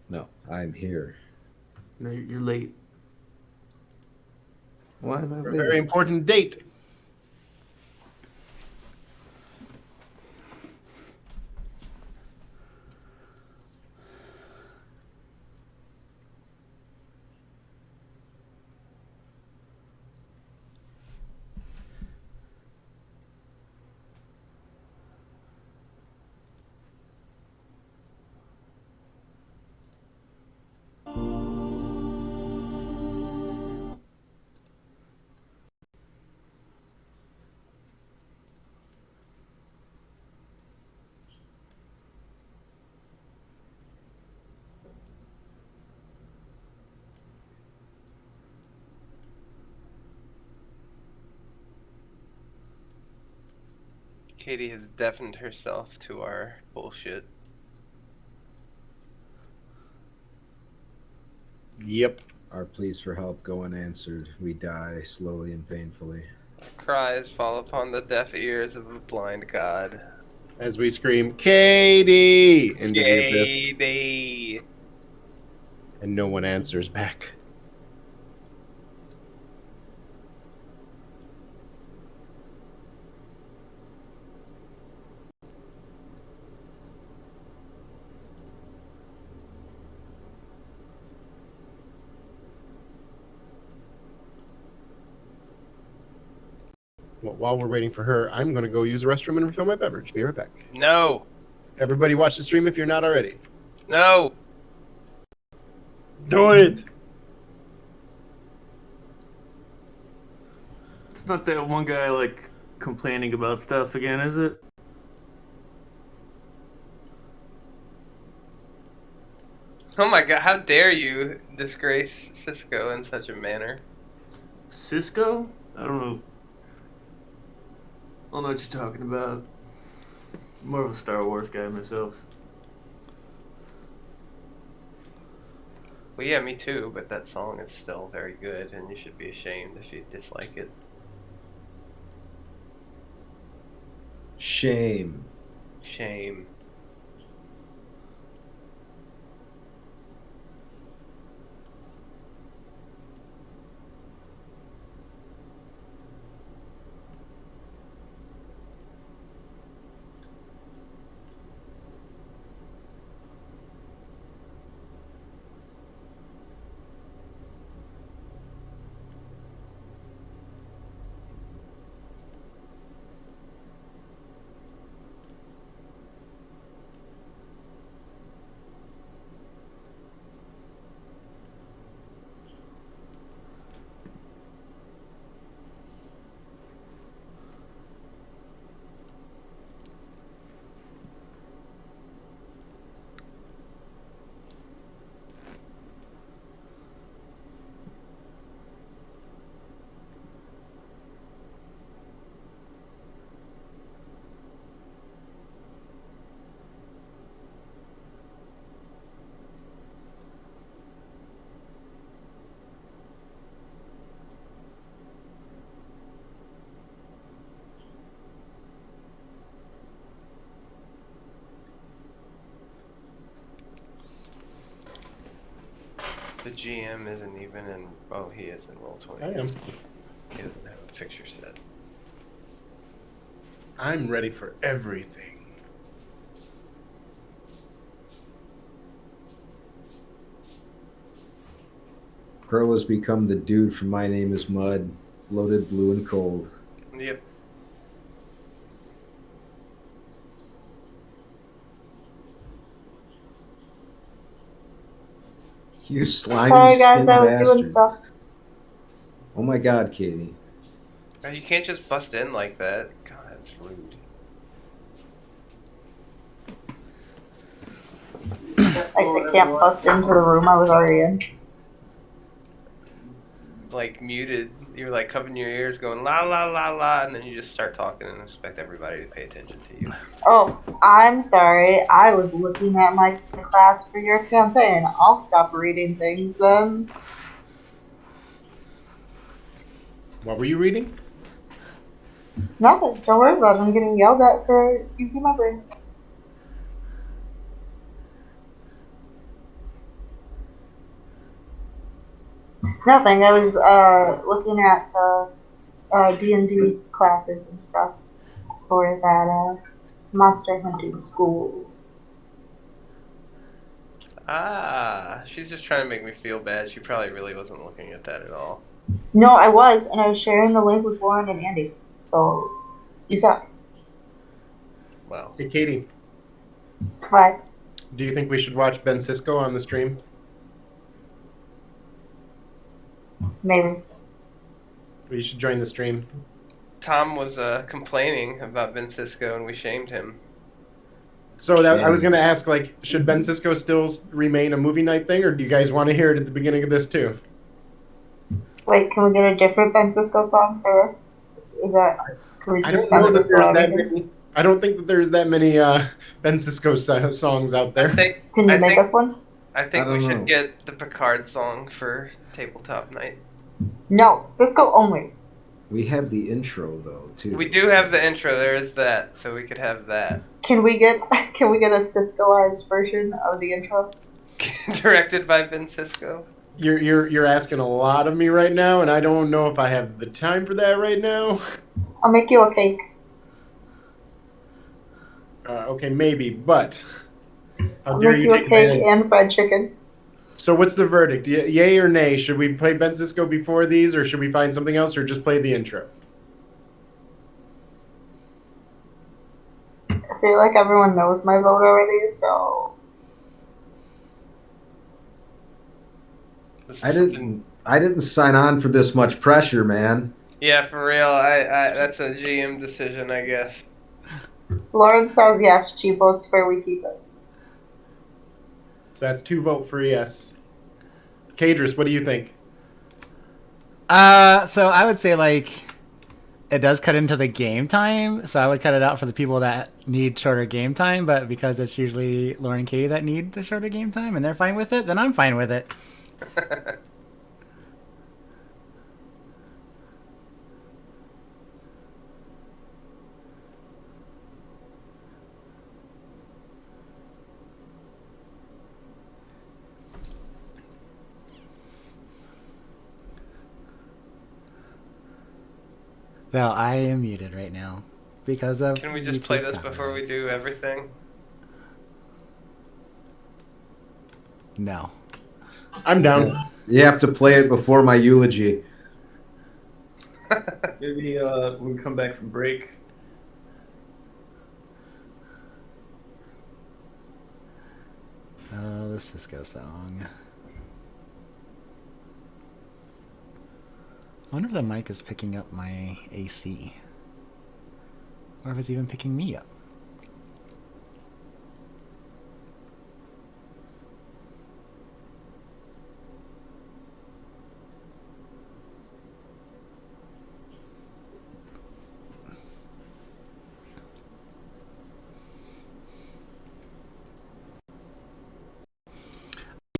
No, I'm here. No, you're late. Why am I For a very late? important date. Katie has deafened herself to our bullshit. Yep. Our pleas for help go unanswered. We die slowly and painfully. Our cries fall upon the deaf ears of a blind god. As we scream, Katie! Into the abyss, Katie! and no one answers back. Well, while we're waiting for her, I'm going to go use the restroom and refill my beverage. Be right back. No! Everybody watch the stream if you're not already. No! Do it. It's not that one guy like complaining about stuff again, is it? Oh my god, how dare you disgrace Cisco in such a manner? Cisco? I don't know. I don't know what you're talking about. I'm more of a Star Wars guy myself. Well, yeah, me too, but that song is still very good, and you should be ashamed if you dislike it. Shame. Shame. The GM isn't even in. Oh, he is in Roll20. I am. He doesn't have a picture set. I'm ready for everything. Crow has become the dude from My Name is Mud, bloated, blue, and cold. Yep. You slimy Sorry, guys, I skin was doing bastard. stuff. Oh my god, Katie. Oh, you can't just bust in like that. God, that's rude. I can't bust into the room I was already in. Like muted, you're like covering your ears, going la la la la, and then you just start talking and expect everybody to pay attention to you. Oh, I'm sorry. I was looking at my class for your campaign. I'll stop reading things then. What were you reading? Nothing. Don't worry about it. I'm getting yelled at for using my brain. Nothing. I was looking at the D&D classes and stuff for that monster hunting school. Ah, she's just trying to make me feel bad. She probably really wasn't looking at that at all. No, I was, and I was sharing the link with Warren and Andy. So, you saw. Well, Hey, Katie, Why? do you think we should watch Ben Cisco on the stream? Maybe. We should join the stream. Tom was complaining about Ben Cisco, and we shamed him. So that, I was going to ask, like, should Ben Cisco still remain a movie night thing, or do you guys want to hear it at the beginning of this too? Wait, can we get a different Ben Cisco song for this? Is that? Can we I just don't know Ben that Cisco there's that everything? many. I don't think that there's that many Ben Cisco songs out there. Can you make us one? I think I we don't should know. get the Picard song for tabletop night. No, Cisco only. We have the intro though too. We do have the intro. There is that, so we could have that. Can we get a Ciscoized version of the intro? Directed by Ben Cisco. You're asking a lot of me right now, and I don't know if I have the time for that right now. I'll make you a cake. Okay, maybe, but how I'll dare make you you a take cake advantage? and fried chicken. So what's the verdict? Yay or nay? Should we play Ben Cisco before these, or should we find something else, or just play the intro? I feel like everyone knows my vote already, so This I is- didn't sign on for this much pressure, man. Yeah, for real. I that's a GM decision, I guess. Lauren says yes, she votes for we keep it. So that's 2 vote for yes. Keidras, what do you think? So I would say like it does cut into the game time, so I would cut it out for the people that need shorter game time, but because it's usually Lauren and Katie that need the shorter game time and they're fine with it, then I'm fine with it. Though I am muted right now because of Can we just YouTube play this before we copyrights. do everything? No. I'm down. You have to play it before my eulogy. Maybe when we come back from break. Oh, the Cisco song. I wonder if the mic is picking up my AC. Or if it's even picking me up.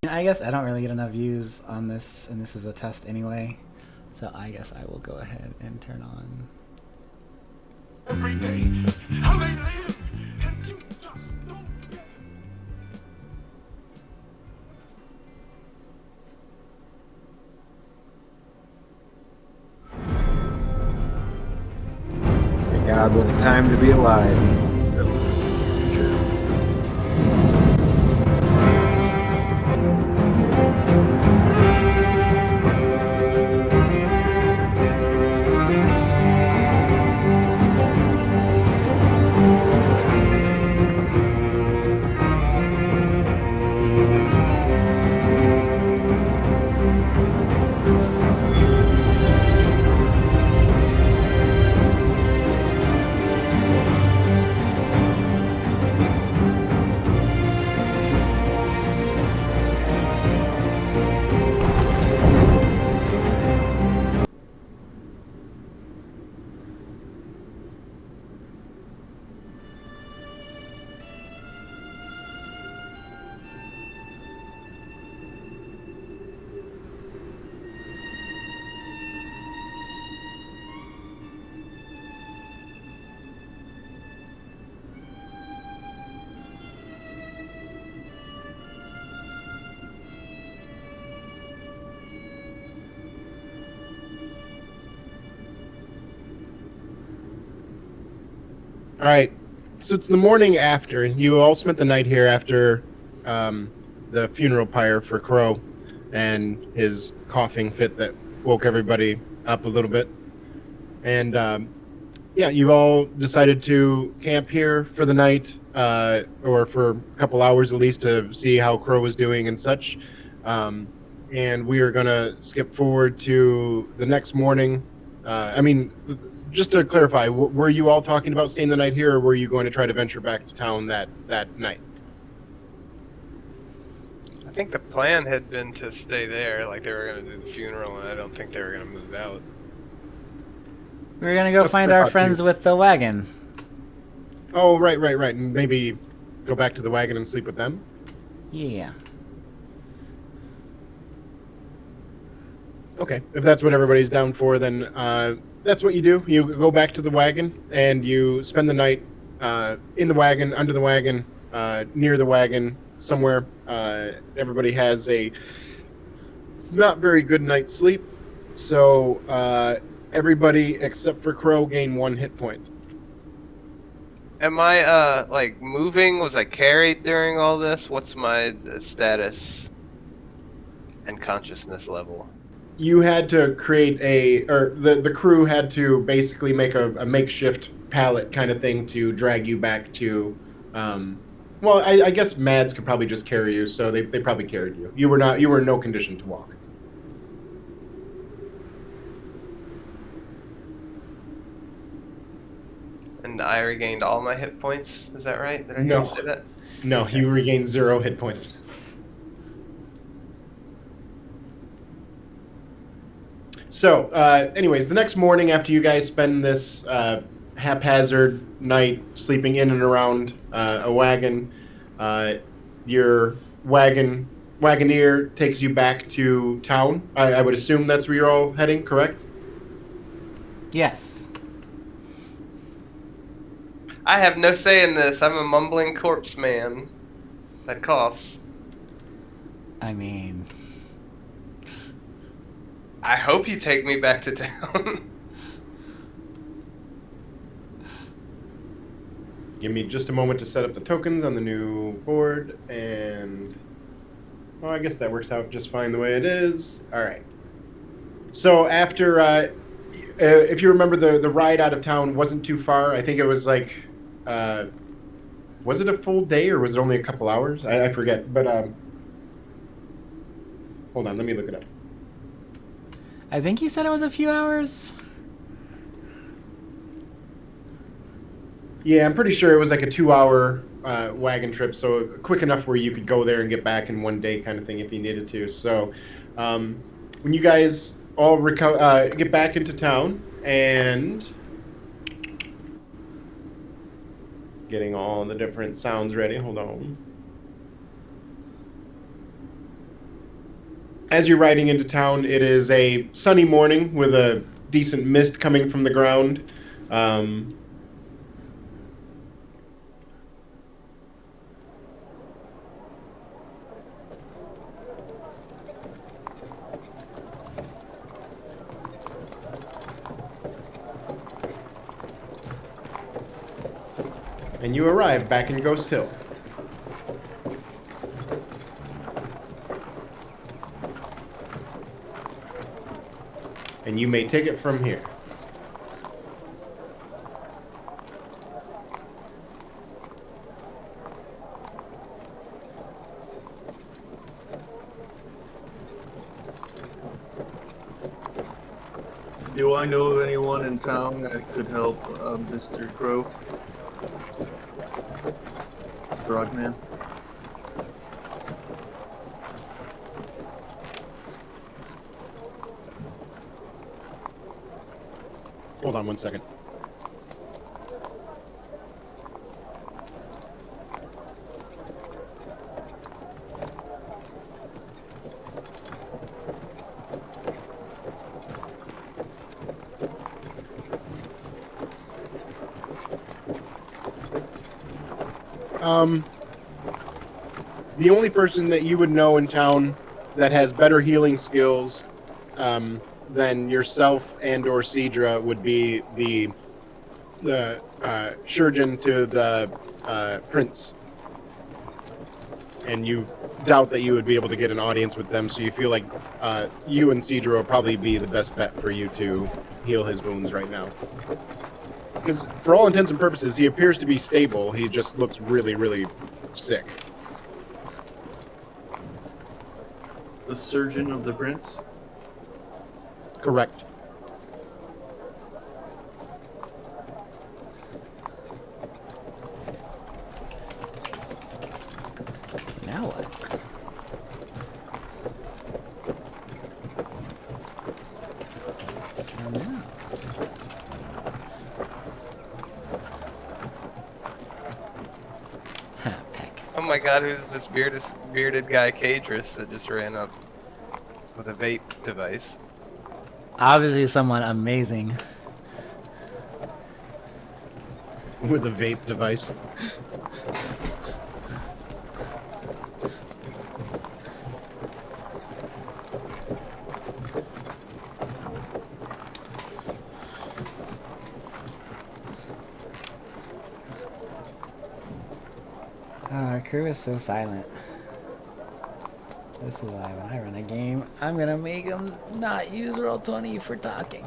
I guess I don't really get enough views on this, and this is a test anyway. So I guess I will go ahead and turn on. Every day, how they live, and you just don't get. God, what a time to be alive. That was the future. right. So it's the morning after. You all spent the night here after the funeral pyre for Crow and his coughing fit that woke everybody up a little bit. And yeah, you all decided to camp here for the night, or for a couple hours at least, to see how Crow was doing and such. And we are going to skip forward to the next morning. Just to clarify, were you all talking about staying the night here, or were you going to try to venture back to town that night? I think the plan had been to stay there, like they were going to do the funeral, and I don't think they were going to move out. We were gonna go That's find what I our thought, friends too. with the wagon. Oh, right. And maybe go back to the wagon and sleep with them? Yeah. Okay, if that's what everybody's down for, then that's what you do. You go back to the wagon, and you spend the night in the wagon, under the wagon, near the wagon, somewhere. Everybody has a not very good night's sleep, so everybody except for Crow gain 1 hit point. Am I, like, moving? Was I carried during all this? What's my status and consciousness level? You had to create the crew had to basically make a makeshift pallet kind of thing to drag you back to. Well, I guess Mads could probably just carry you, so they probably carried you. You were in no condition to walk. And I regained all my hit points. Is that right? Did I No. say that? No, you regain 0 hit points. So, anyways, the next morning after you guys spend this haphazard night sleeping in and around a wagon, your wagoneer takes you back to town. I would assume that's where you're all heading, correct? Yes. I have no say in this. I'm a mumbling corpse man that coughs. I mean, I hope you take me back to town. Give me just a moment to set up the tokens on the new board, and well, I guess that works out just fine the way it is. All right. So after, if you remember, the ride out of town wasn't too far. I think it was like, was it a full day or was it only a couple hours? I forget. But hold on, let me look it up. I think you said it was a few hours. Yeah, I'm pretty sure it was like a 2-hour wagon trip, so quick enough where you could go there and get back in 1 day kind of thing if you needed to. So when you guys all get back into town and getting all the different sounds ready, hold on. As you're riding into town, it is a sunny morning with a decent mist coming from the ground. And you arrive back in Ghost Hill. And you may take it from here. Do I know of anyone in town that could help Mr. Crow? Frogman? Hold on 1 second. The only person that you would know in town that has better healing skills than yourself and or Keidras would be the the Shurjan to the prince, and you doubt that you would be able to get an audience with them, so you feel like you and Cedro will probably be the best bet for you to heal his wounds right now. Because for all intents and purposes, he appears to be stable. He just looks really, really sick. The surgeon of the prince? Correct. Now what? So now. Peck. Oh my god, who's this bearded guy, Keidras, that just ran up with a vape device? Obviously, someone amazing. With a vape device. Oh, our crew is so silent. This is why when I run a game, I'm gonna make them not use Roll20 for talking.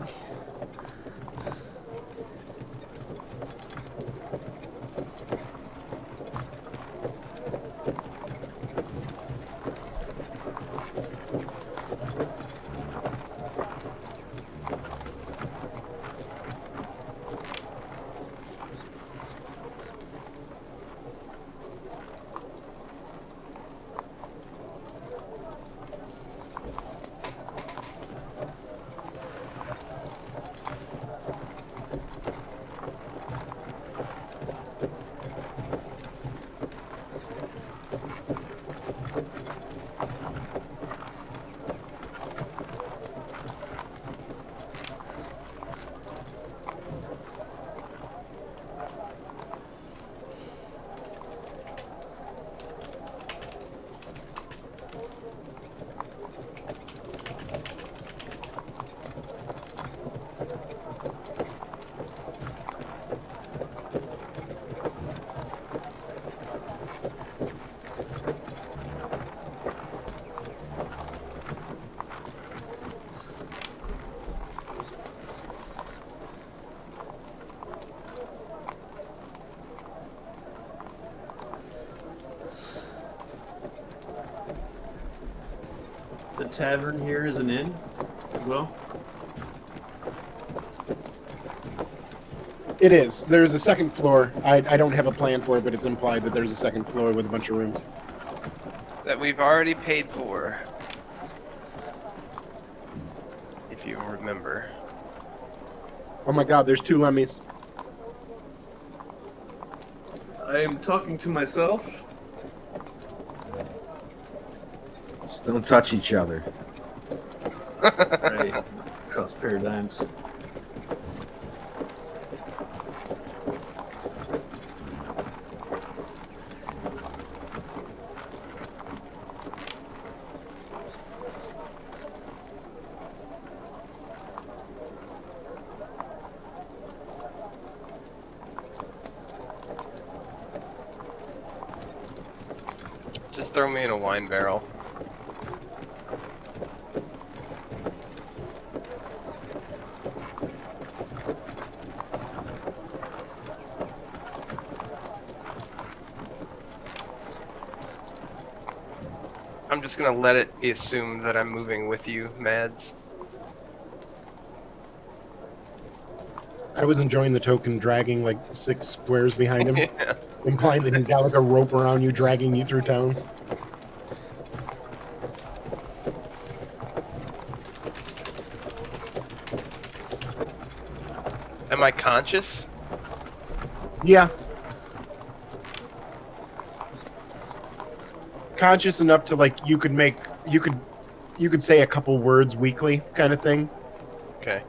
The tavern here is an inn as well? It is. There's a second floor. I don't have a plan for it, but it's implied that there's a second floor with a bunch of rooms. That we've already paid for. If you remember. Oh my god, there's 2 lemmies. I am talking to myself. Just don't touch each other. Right. Cross paradigms. Just throw me in a wine barrel. I'm just gonna let it be assumed that I'm moving with you, Mads. I was enjoying the token dragging like 6 squares behind him, Yeah. implying that he's got like a rope around you, dragging you through town. Am I conscious? Yeah. Conscious enough to like you could say a couple words weekly kind of thing. Okay.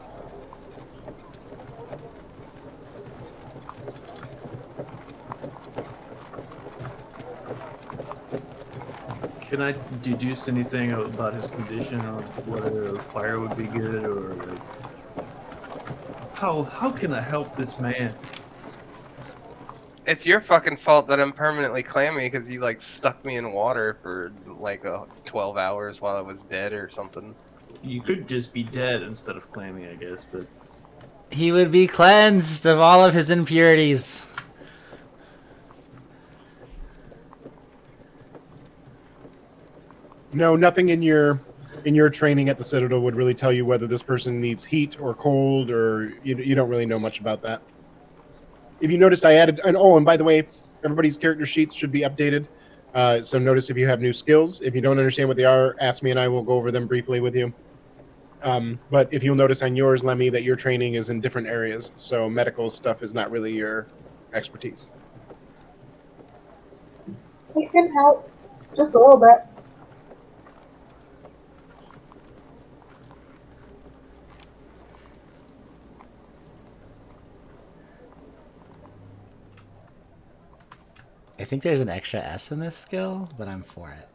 Can I deduce anything about his condition or whether fire would be good or like how can I help this man? It's your fucking fault that I'm permanently clammy because you like stuck me in water for like 12 hours while I was dead or something. You could just be dead instead of clammy, I guess, but He would be cleansed of all of his impurities. No, nothing in your training at the Citadel would really tell you whether this person needs heat or cold, or you don't really know much about that. If you noticed, I added, and by the way, everybody's character sheets should be updated. So notice if you have new skills. If you don't understand what they are, ask me and I will go over them briefly with you. But if you'll notice on yours, Lemmy, that your training is in different areas. So medical stuff is not really your expertise. It can help just a little bit. I think there's an extra S in this skill, but I'm for it.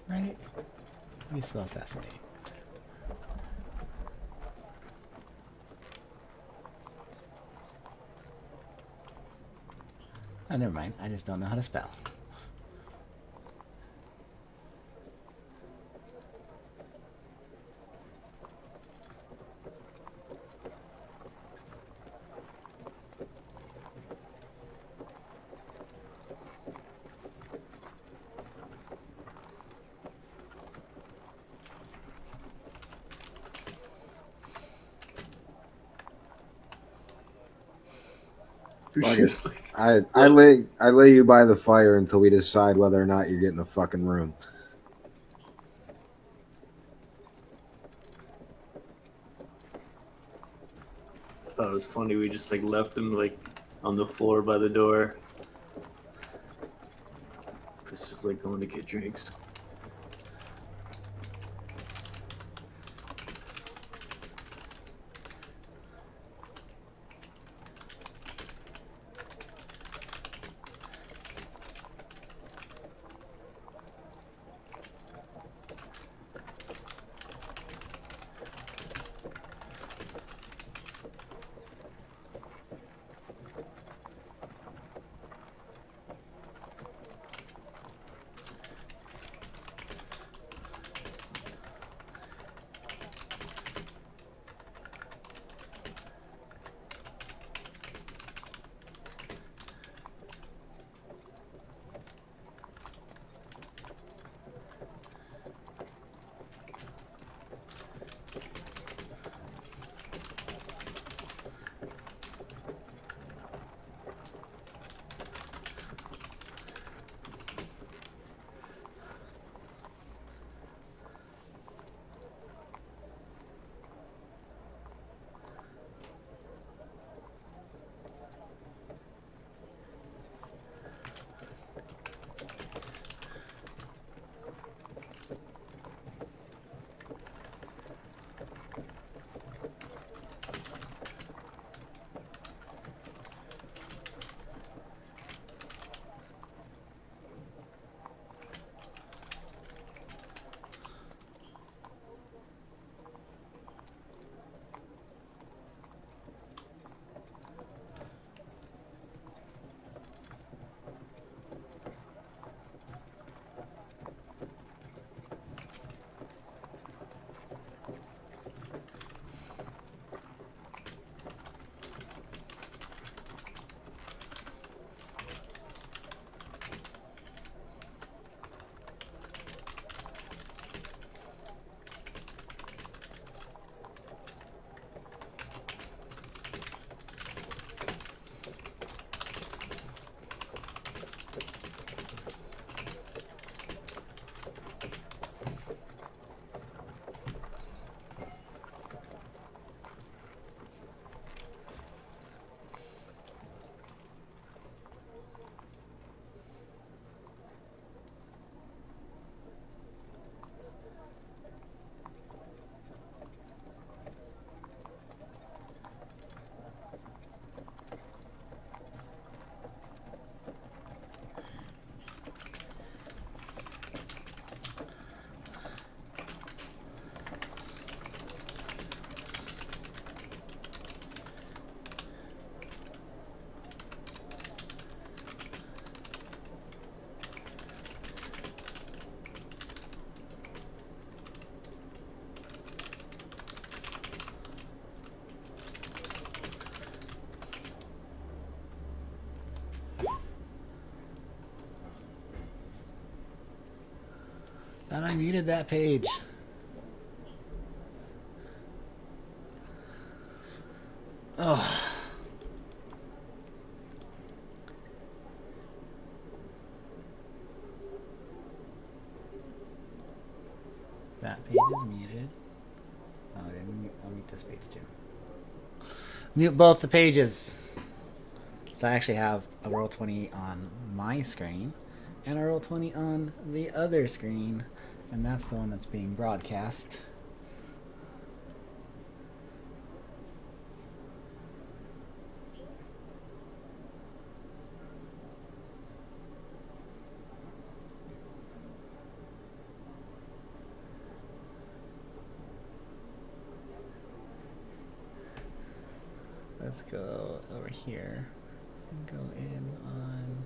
Right? How do you spell assassinate? Oh, never mind. I just don't know how to spell. Fuck it. I lay you by the fire until we decide whether or not you're getting a fucking room. I thought it was funny. We just like left him like on the floor by the door. Chris is like going to get drinks. Thought I muted that page. Oh. That page is muted. Oh, I didn't mute. I'll mute this page too. Mute both the pages. So I actually have a Roll20 on my screen and a Roll20 on the other screen, and that's the one that's being broadcast. Let's go over here and go in on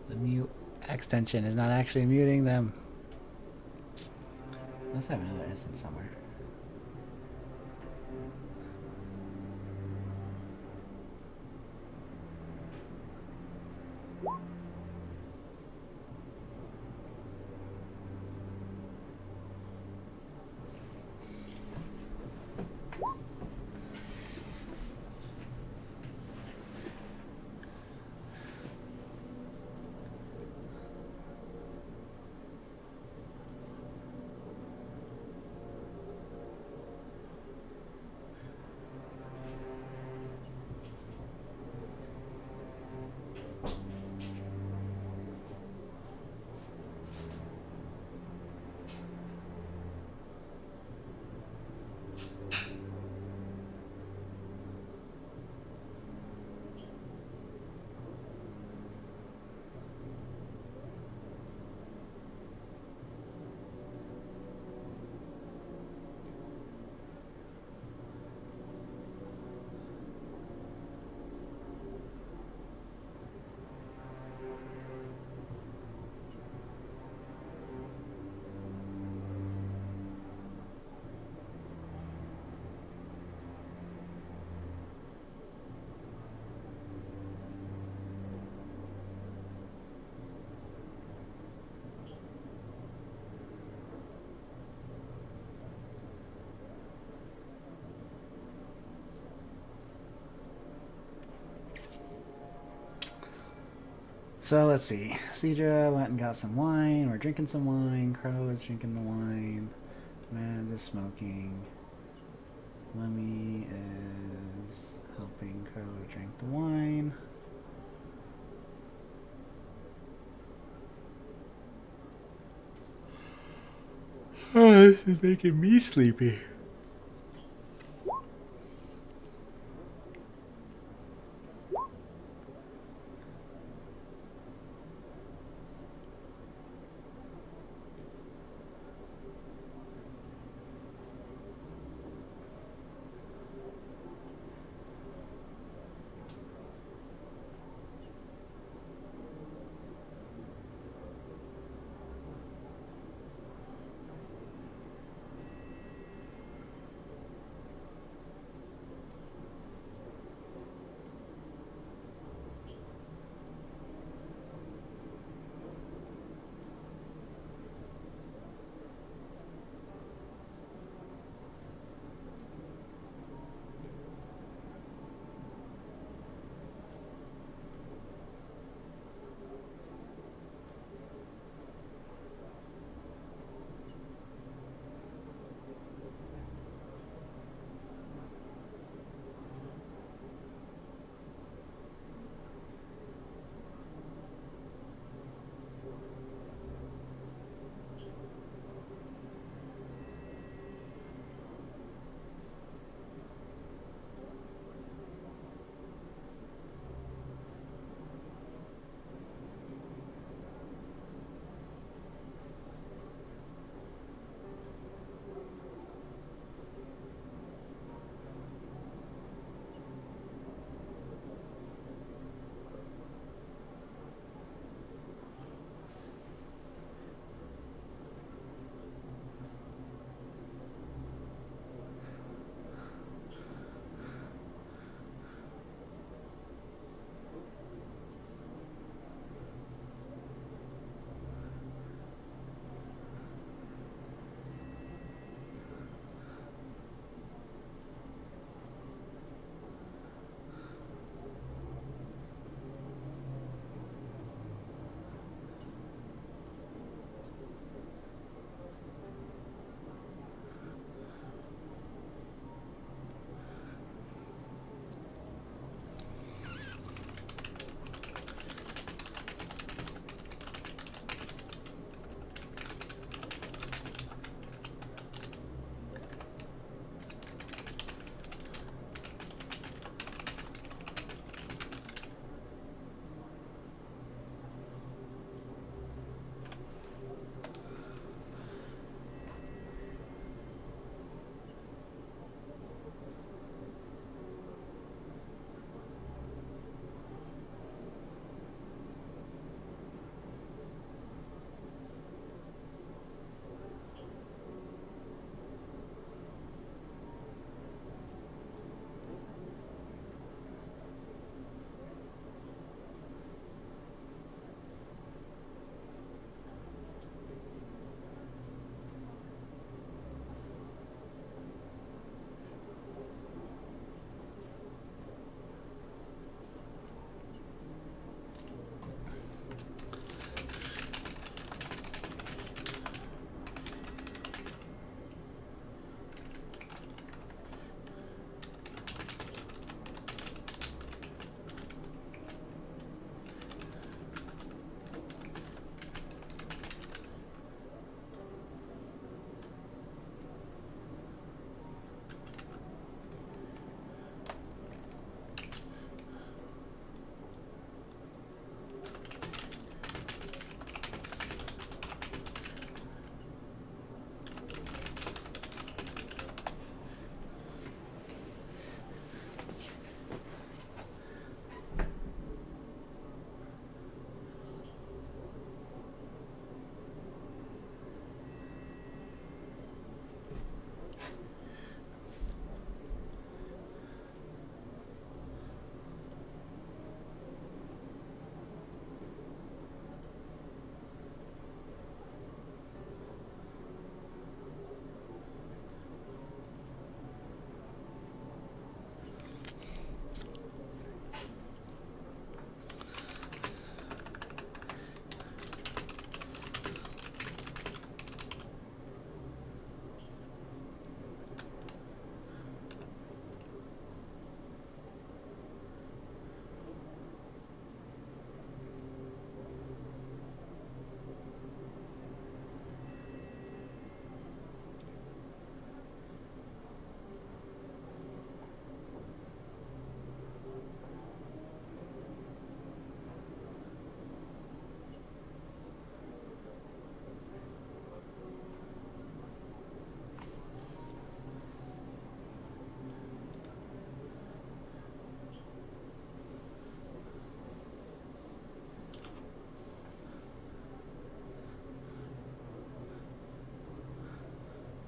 the mute extension is not actually muting them. Let's have another instance somewhere. So let's see. Cedra went and got some wine. We're drinking some wine. Crow is drinking the wine. Mads is smoking. Lemmy is helping Crow to drink the wine. Oh, this is making me sleepy.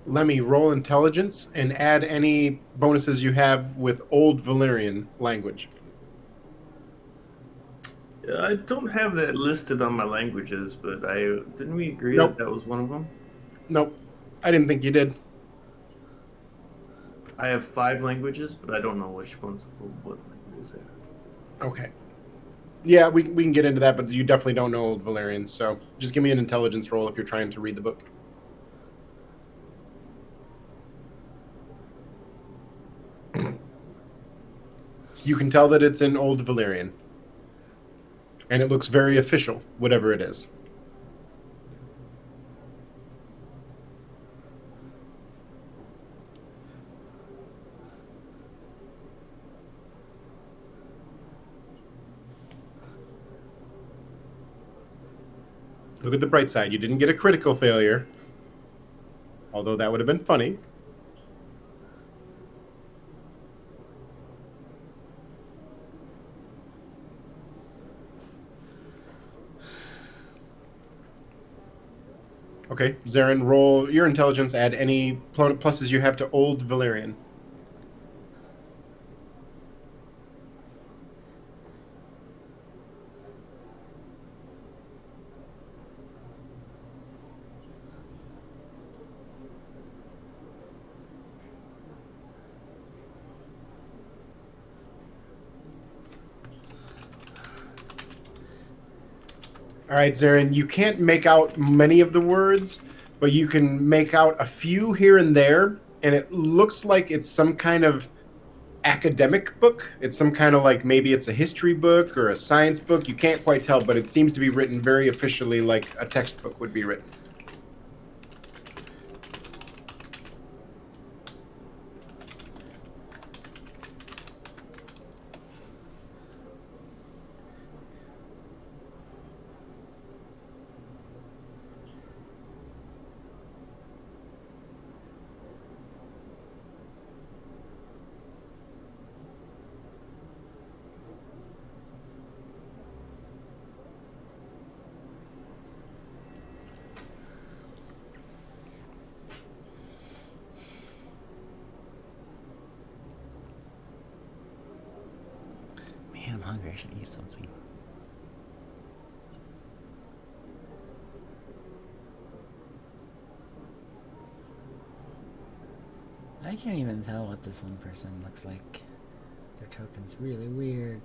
Lemmy, roll intelligence and add any bonuses you have with Old Valyrian language. Yeah, I don't have that listed on my languages, but didn't we agree Nope. that was one of them? Nope. I didn't think you did. I have 5 languages, but I don't know which ones. What languages they are. Okay. Yeah, we can get into that, but you definitely don't know Old Valyrian, so just give me an intelligence roll if you're trying to read the book. You can tell that it's in Old Valyrian. And it looks very official, whatever it is. Look at the bright side. You didn't get a critical failure. Although that would have been funny. Okay, Zarin, roll your intelligence, add any pluses you have to Old Valyrian. All right, Zarin, you can't make out many of the words, but you can make out a few here and there, and it looks like it's some kind of academic book. It's some kind of like maybe it's a history book or a science book. You can't quite tell, but it seems to be written very officially like a textbook would be written. Man, I'm hungry. I should eat something. I can't even tell what this one person looks like. Their token's really weird.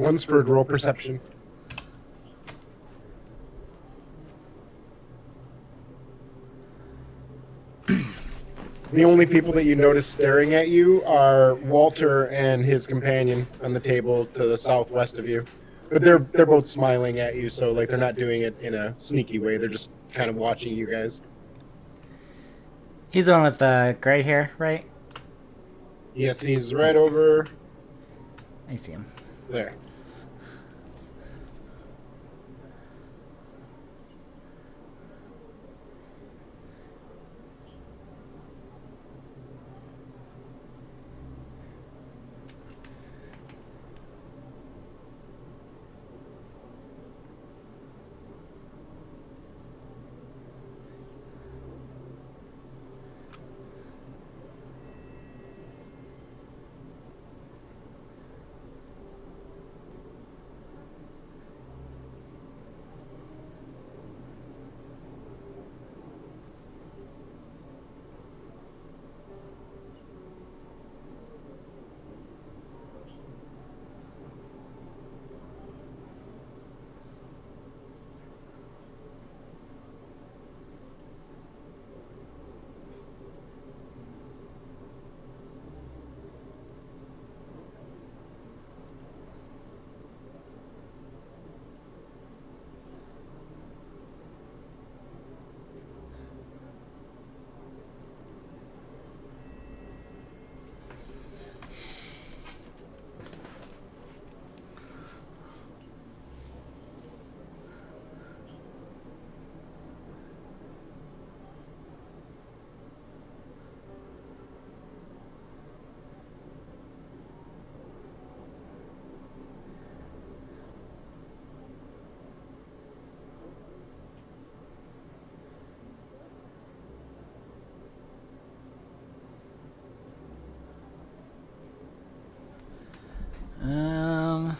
One's for roll perception. The only people that you notice staring at you are Walter and his companion on the table to the southwest of you. But they're both smiling at you, so like they're not doing it in a sneaky way. They're just kind of watching you guys. He's the one with the gray hair, right? Yes, he's right over I see him. there.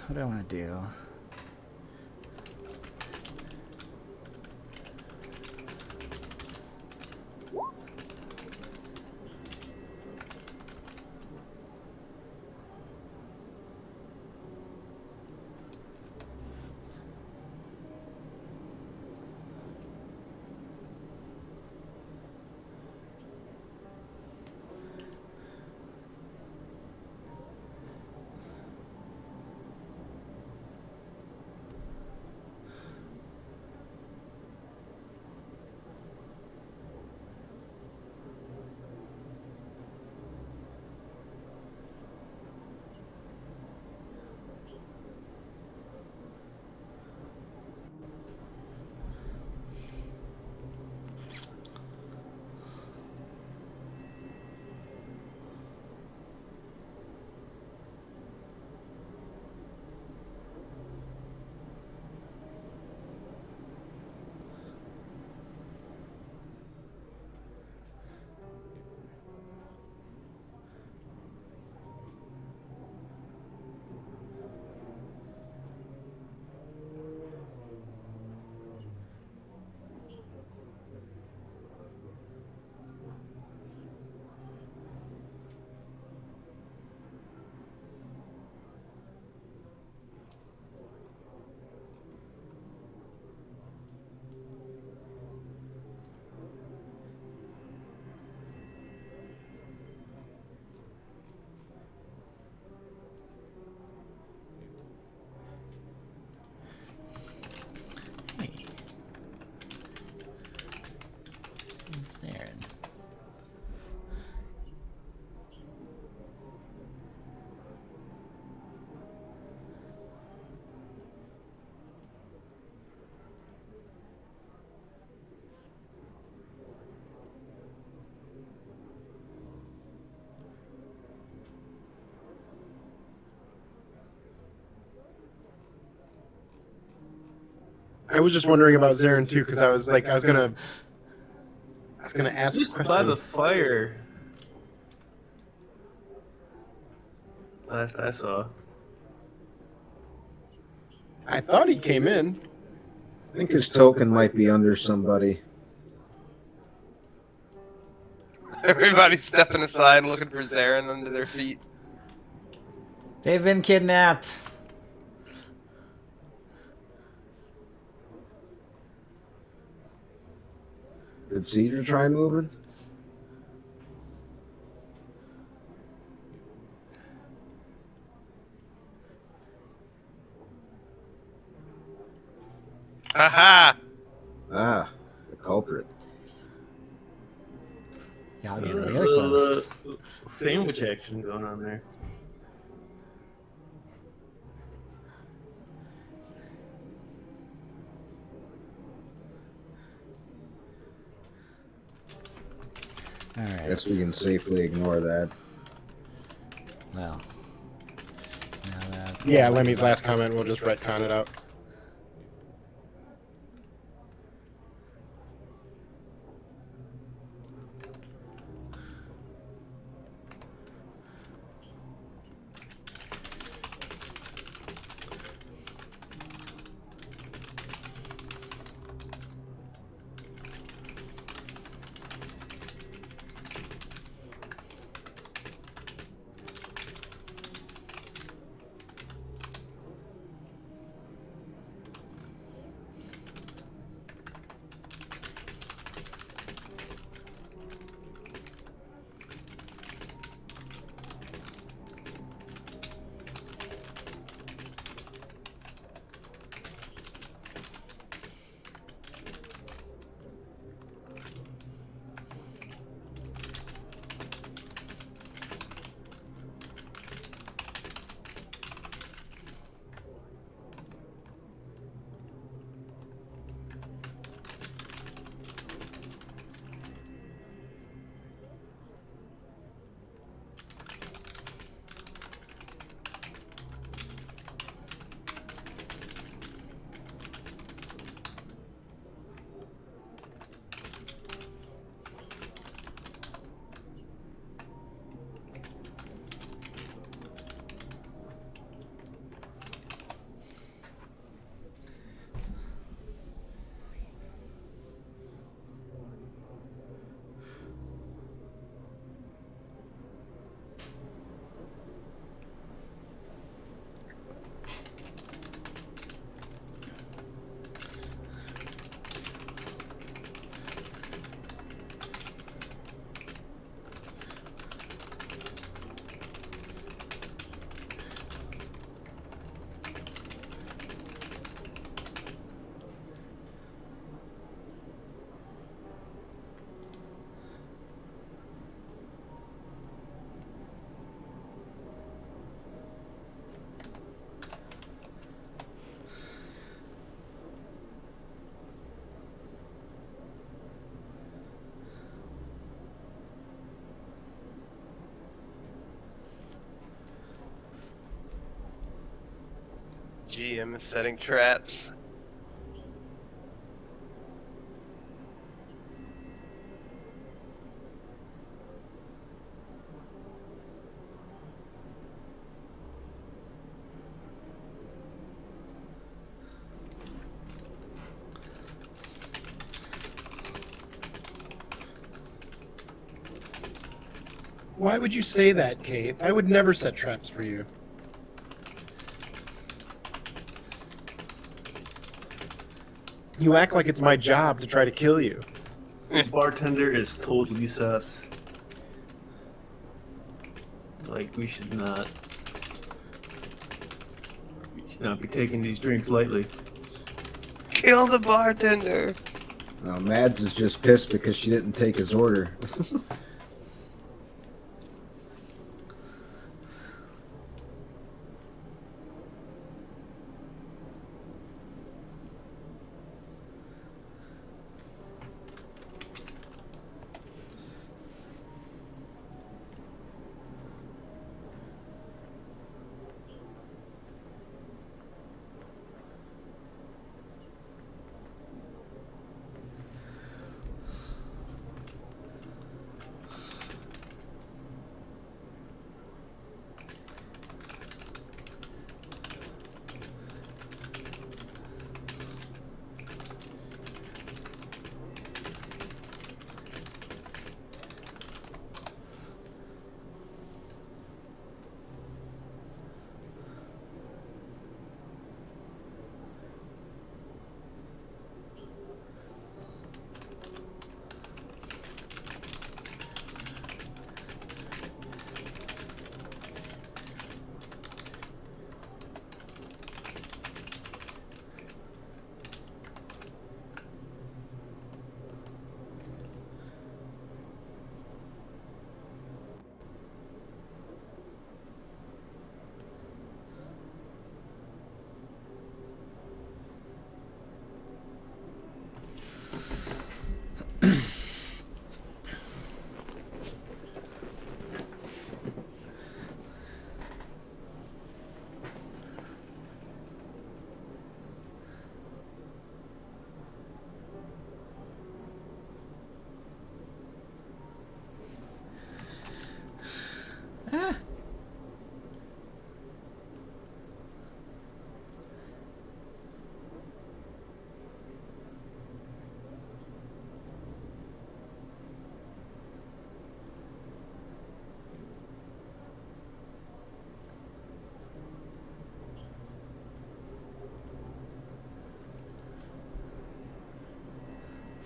What do I want to do? Who's there? I was just wondering about Zarin too, because I was gonna ask. He's by the fire. Last I saw. I thought he came in. I think his token might be under somebody. Everybody's stepping aside, looking for Zarin under their feet. They've been kidnapped. Did Cedar try moving? Aha! Ah, the culprit. Y'all getting really close. Sandwich action going on there. All I right. guess we can safely ignore that. Well. Now that Yeah, Lemmy's last comment, we'll just retcon it out. GM is setting traps. Why would you say that, Kate? I would never set traps for you. You act like it's my job to try to kill you. This bartender is totally sus. Like, we should not be taking these drinks lightly. Kill the bartender. Mads is just pissed because she didn't take his order.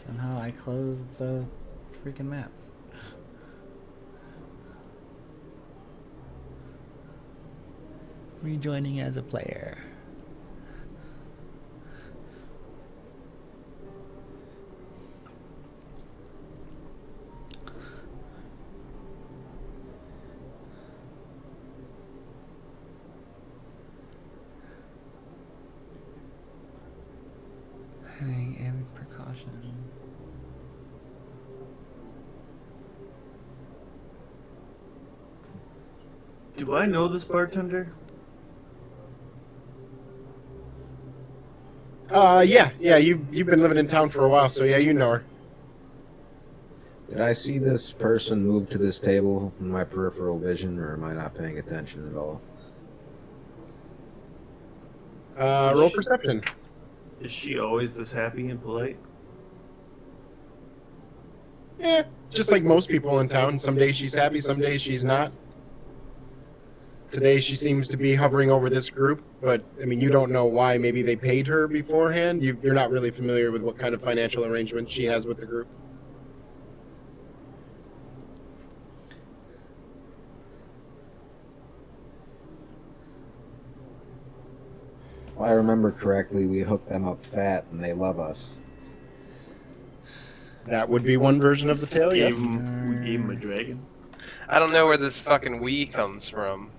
Somehow I closed the freaking map. Rejoining as a player. And precaution. Do I know this bartender? Yeah, you've been living in town for a while, so yeah, you know her. Did I see this person move to this table in my peripheral vision, or am I not paying attention at all? Roll perception. Is she always this happy and polite? Yeah, just like most people in town. Some days she's happy, some days she's not. Today she seems to be hovering over this group, but I mean, you don't know why. Maybe they paid her beforehand. You're not really familiar with what kind of financial arrangement she has with the group. If I remember correctly, we hooked them up fat and they love us. That would be one version of the tale, yes. We gave him a dragon. I don't know where this fucking we comes from.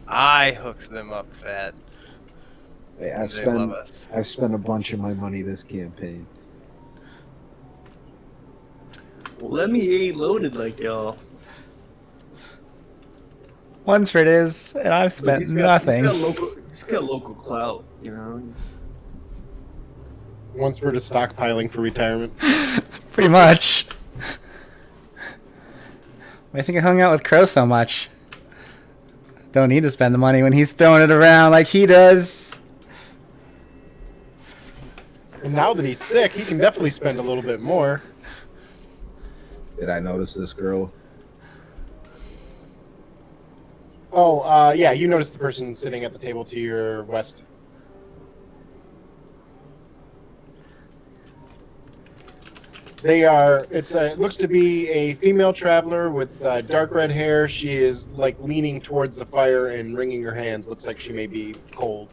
I hooked them up fat. Hey, They love us. I've spent a bunch of my money this campaign. Well, let me ain't loaded like y'all. Lunsford is, and I've spent nothing. He's got local clout, you know. Once for the stockpiling for retirement. Pretty much. I think I hung out with Crow so much. Don't need to spend the money when he's throwing it around like he does. And now that he's sick, he can definitely spend a little bit more. Did I notice this girl? Oh, yeah, you noticed the person sitting at the table to your west. They are, it looks to be a female traveler with dark red hair. She is like leaning towards the fire and wringing her hands. Looks like she may be cold.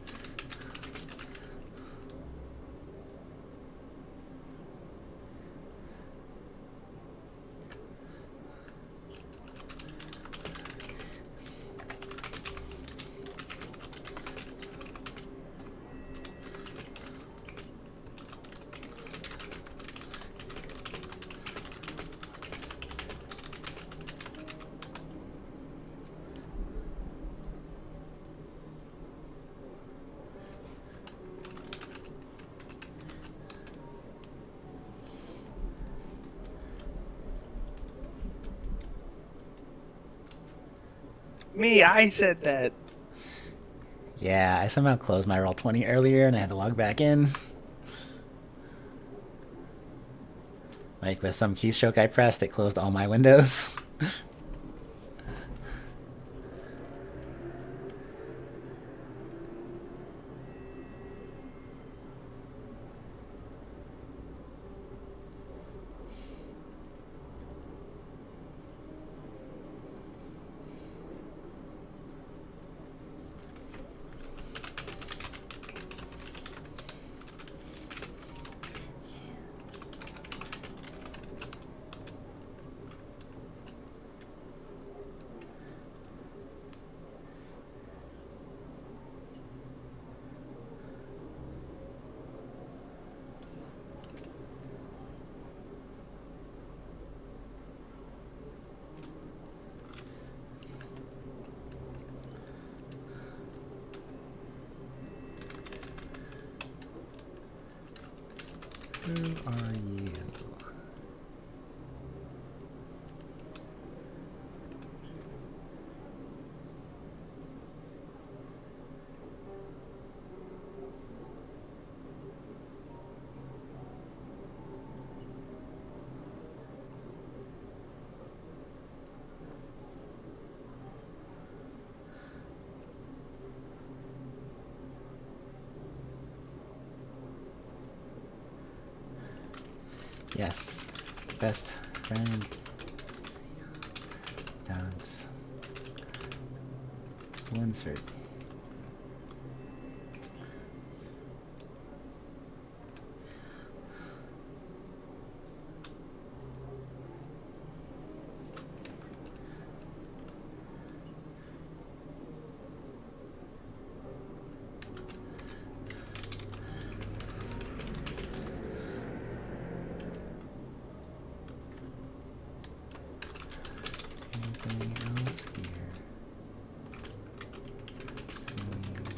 Me, I said that. Yeah, I somehow closed my Roll20 earlier and I had to log back in. Like with some keystroke I pressed, it closed all my windows. Who are you? Yes. Best friend. Dance. Winsford. Anything else here? Familiar.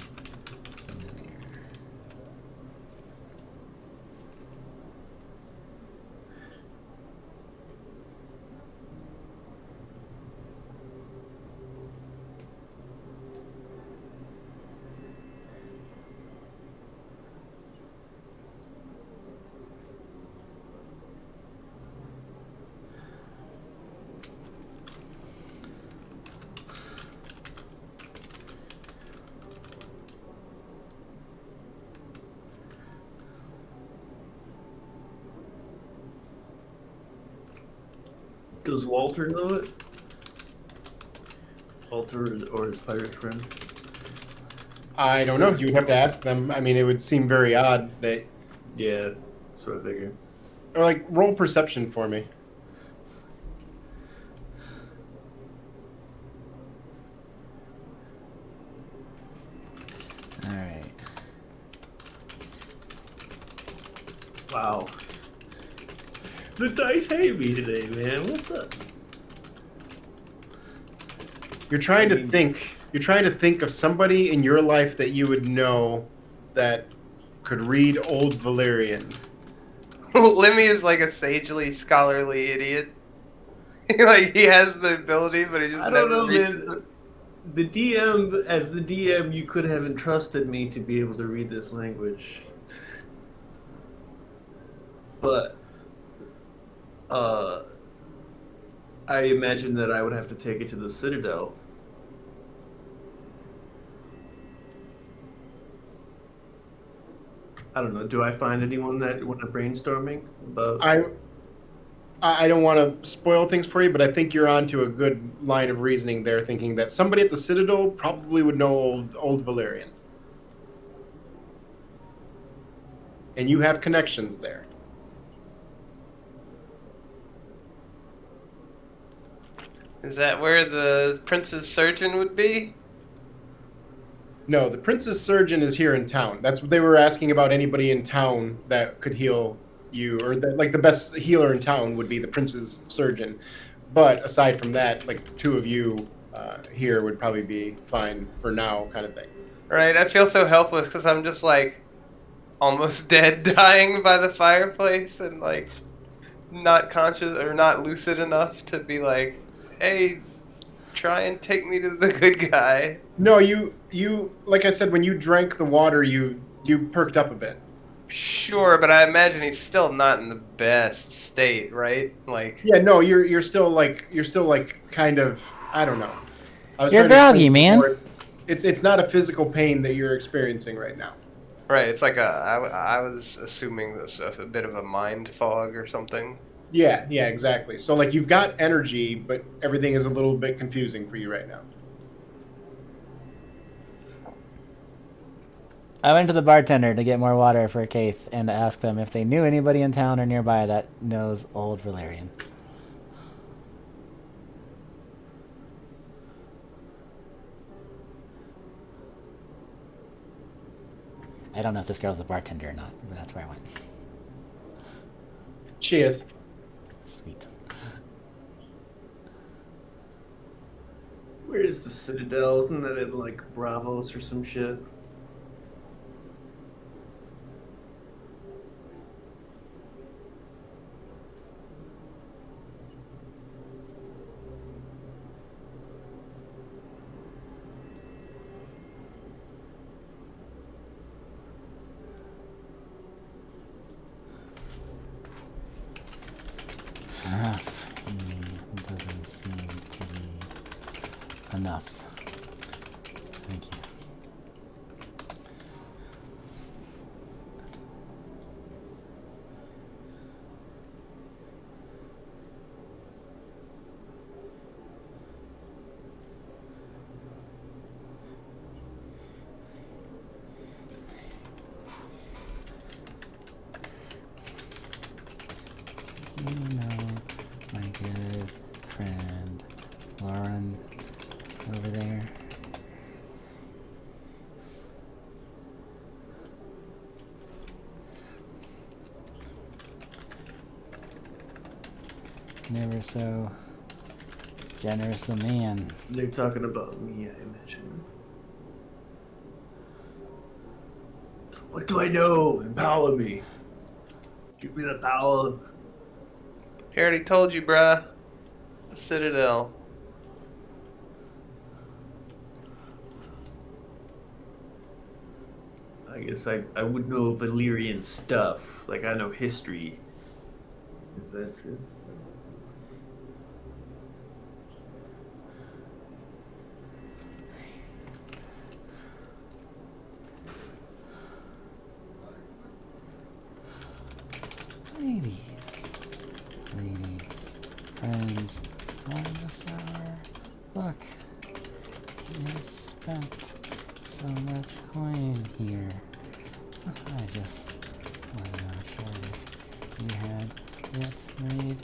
Does Walter know it? Walter or his pirate friend? I don't know. You would have to ask them. I mean, it would seem very odd that, Yeah, sort of figure. or like, roll perception for me. All right. Wow. The dice hate me today, man. What's up? You're trying I to mean- think. You're trying to think of somebody in your life that you would know that could read Old Valyrian. Lemmy is like a sagely, scholarly idiot. Like he has the ability, but he just I don't never know, reaches man. it. The DM, as the DM, you could have entrusted me to be able to read this language. But, I imagine that I would have to take it to the Citadel. I don't know. Do I find anyone that when I'm brainstorming about? I don't want to spoil things for you, but I think you're onto a good line of reasoning there, thinking that somebody at the Citadel probably would know Old Valyrian. And you have connections there. Is that where the prince's surgeon would be? No, the Prince's Surgeon is here in town. That's what they were asking about. Anybody in town that could heal you, or that, like, the best healer in town would be the Prince's Surgeon. But aside from that, like, the two of you here would probably be fine for now, kind of thing. Right, I feel so helpless because I'm just like almost dead, dying by the fireplace, and like not conscious or not lucid enough to be like, hey, try and take me to the good guy. No, you like I said, when you drank the water, you perked up a bit. Sure, but I imagine he's still not in the best state, right? Like, Yeah, no, you're still like kind of, I don't know. I was You're trying to explain groggy, man. before. It's not a physical pain that you're experiencing right now. right, it's like I was assuming this a bit of a mind fog or something. Yeah, exactly. So like you've got energy, but everything is a little bit confusing for you right now. I went to the bartender to get more water for Keith and to ask them if they knew anybody in town or nearby that knows Old Valyrian. I don't know if this girl's a bartender or not, but that's where I went. She is. Sweet. Where is the Citadel? Isn't that at like Bravos or some shit? Enough. He doesn't seem to be enough. Thank you. friend Lauren over there. Never so generous a man. They're talking about me, I imagine. What do I know? Empower me. Give me the power. He already told you, bruh. The Citadel. I guess I would know Valyrian stuff. Like, I know history. Is that true? Ladies, friends, on the sour. Look, he has spent so much coin here. I just was not sure if he had yet made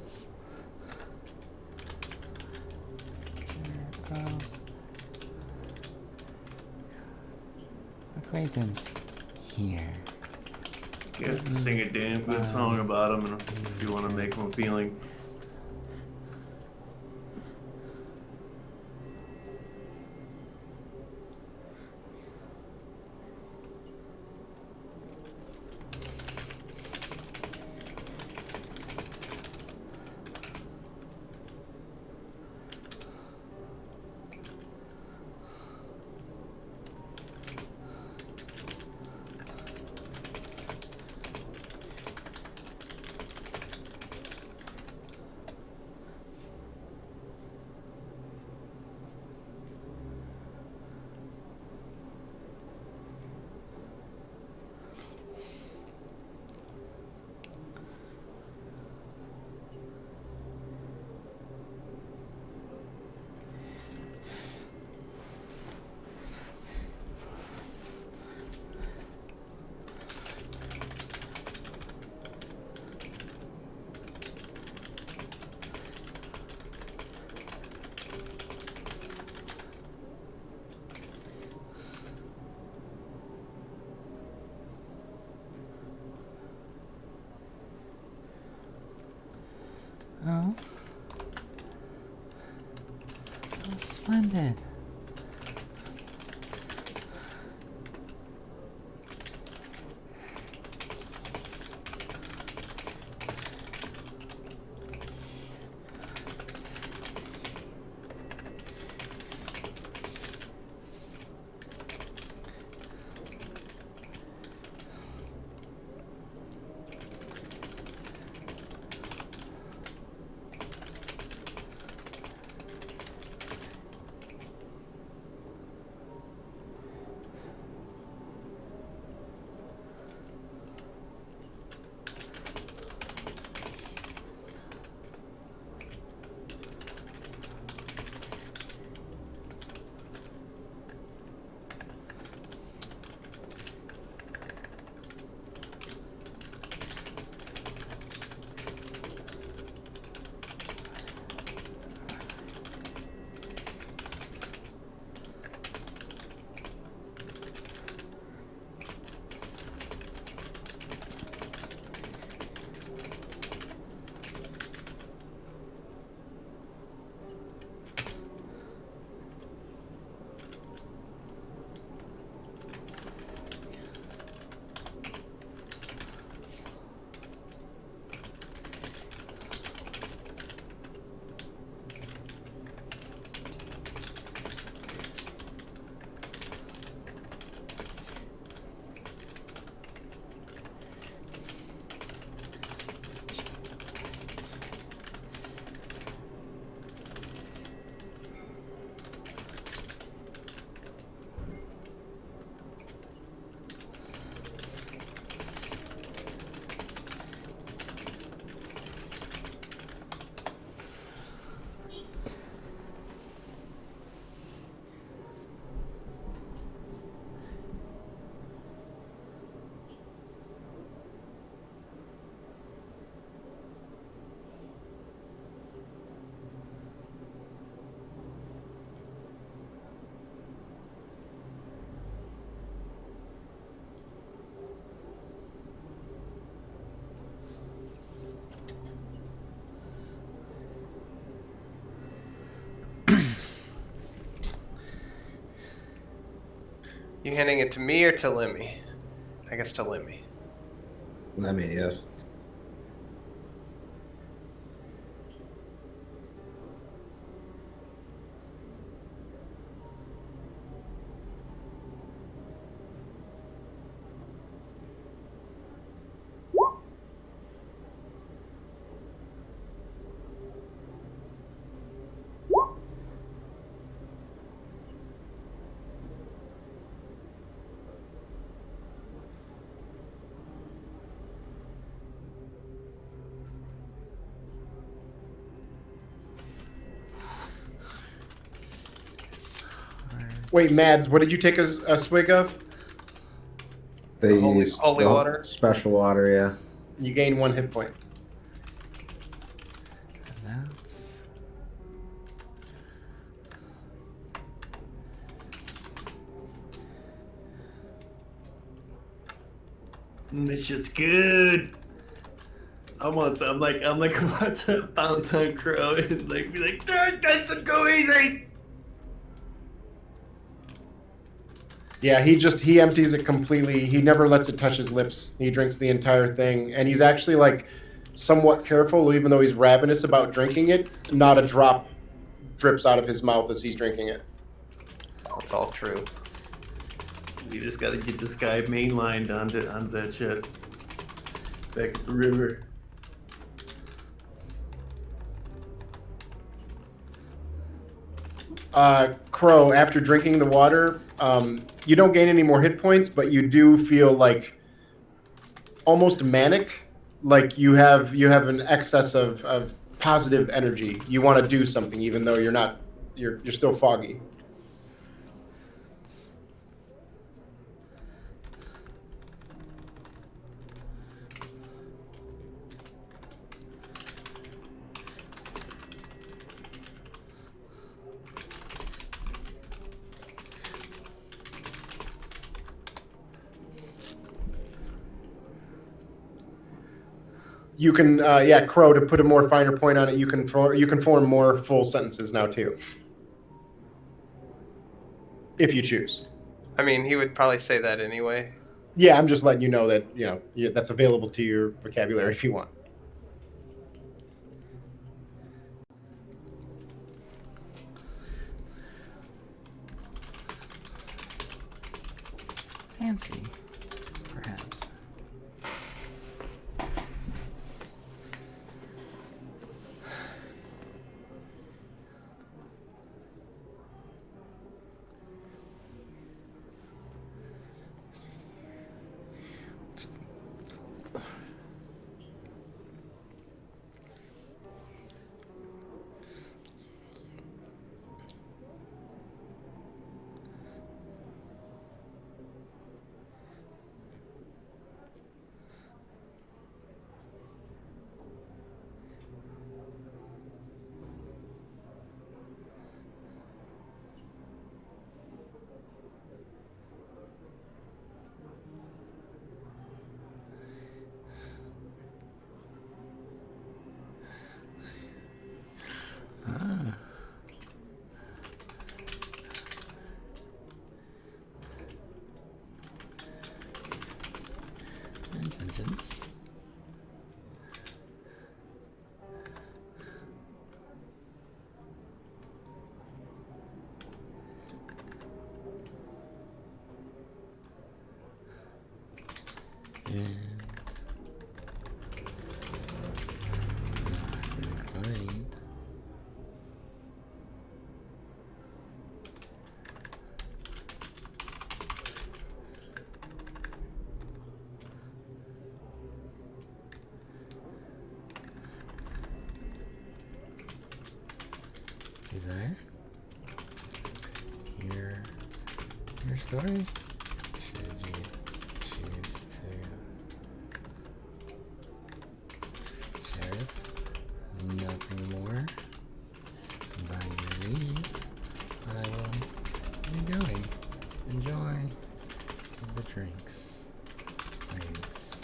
his share of acquaintance here. You have to sing a damn good song about him if you want to make him appealing. Oh? Oh, splendid. You handing it to me or to Lemmy? I guess to Lemmy. Let me, yes. Wait, Mads, what did you take a swig of? They Holy- use holy the water? special water, yeah. You gain 1 hit point. That's... This shit's good. I'm like about to bounce on Crow and like be like, dude, this would go easy. Yeah, he empties it completely. He never lets it touch his lips. He drinks the entire thing, and he's actually like somewhat careful, even though he's ravenous about drinking it. Not a drop drips out of his mouth as he's drinking it. That's all true. We just gotta get this guy mainlined onto that shit. Back at the river. Crow, after drinking the water, you don't gain any more hit points, but you do feel like almost manic. Like you have an excess of positive energy. You want to do something, even though you're still foggy. You can, Crow. To put a more finer point on it, you can form more full sentences now too, if you choose. I mean, he would probably say that anyway. Yeah, I'm just letting you know that that's available to your vocabulary if you want. Fancy, perhaps. Intelligence. And not quite. Desire. Your story. Should you choose to share it? Nothing more. By your leave, I will be going. Enjoy the drinks. Thanks.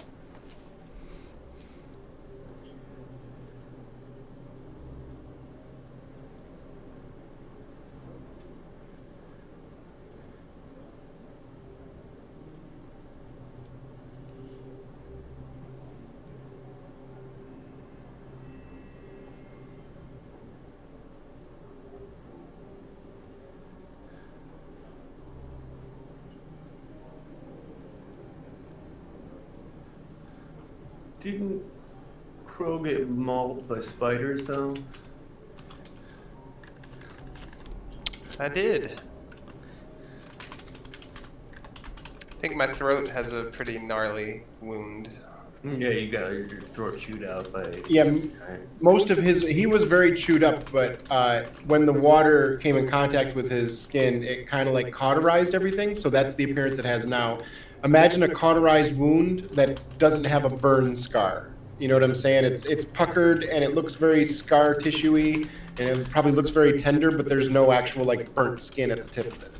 Didn't Crow get mauled by spiders though? I did. I think my throat has a pretty gnarly wound. Yeah, you got your throat chewed out by. Yeah, most of he was very chewed up, but when the water came in contact with his skin, it kind of like cauterized everything. So that's the appearance it has now. Imagine a cauterized wound that doesn't have a burn scar. You know what I'm saying? It's puckered and it looks very scar tissuey, and it probably looks very tender, but there's no actual like burnt skin at the tip of it.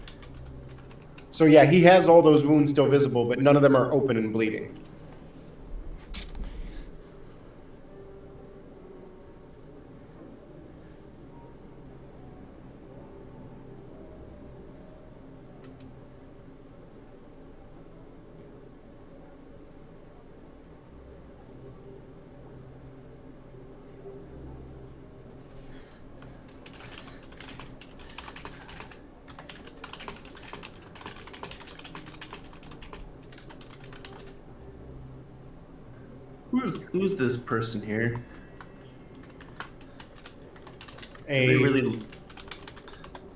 So yeah, he has all those wounds still visible, but none of them are open and bleeding. Who's this person here? They really?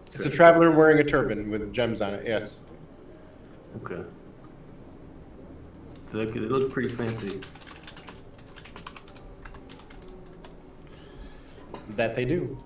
It's a traveler wearing a turban with gems on it, yes. Okay. They look pretty fancy. That they do.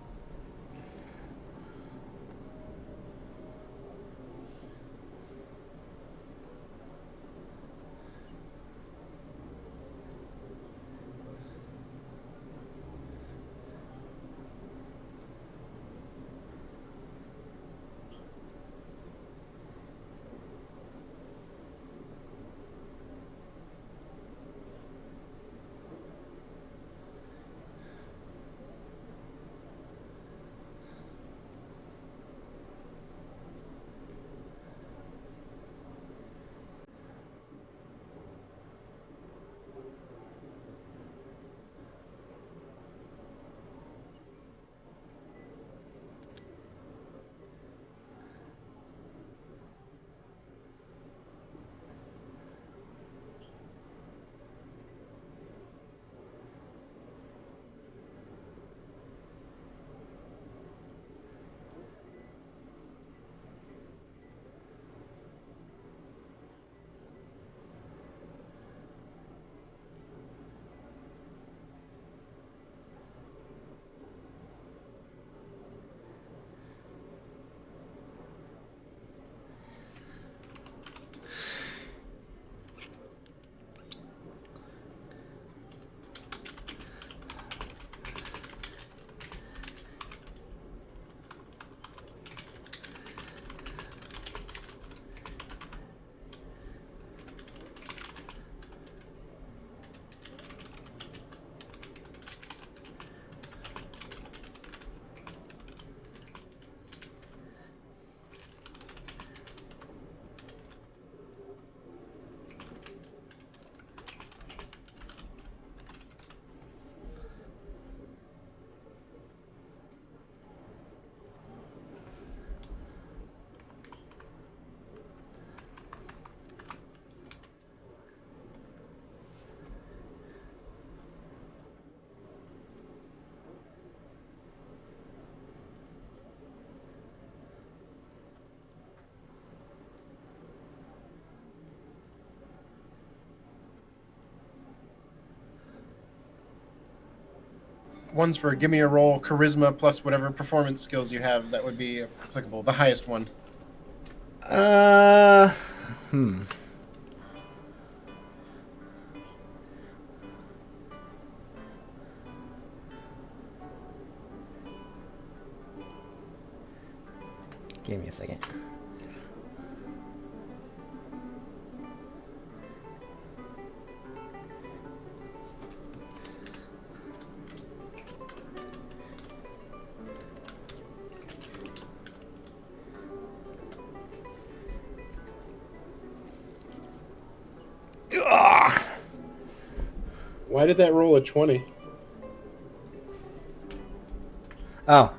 One's for give me a roll, charisma plus whatever performance skills you have that would be applicable. The highest one. Give me a second. Why did that roll a 20? Oh.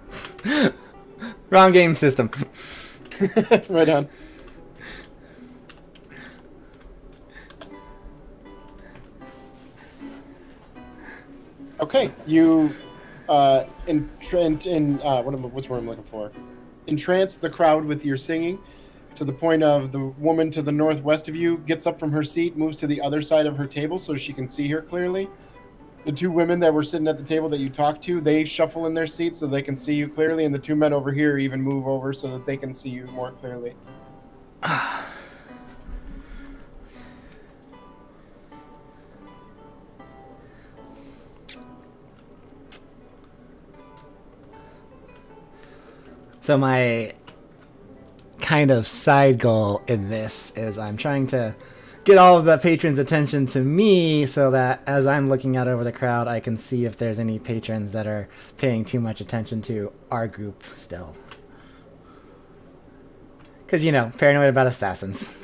Wrong game system. Right on. Okay, you what's the word I'm looking for? Entrance the crowd with your singing to the point of the woman to the northwest of you gets up from her seat, moves to the other side of her table so she can see her clearly. The two women that were sitting at the table that you talked to, they shuffle in their seats so they can see you clearly, and the two men over here even move over so that they can see you more clearly. So my kind of side goal in this is I'm trying to get all of the patrons' attention to me so that as I'm looking out over the crowd, I can see if there's any patrons that are paying too much attention to our group still. Because, paranoid about assassins.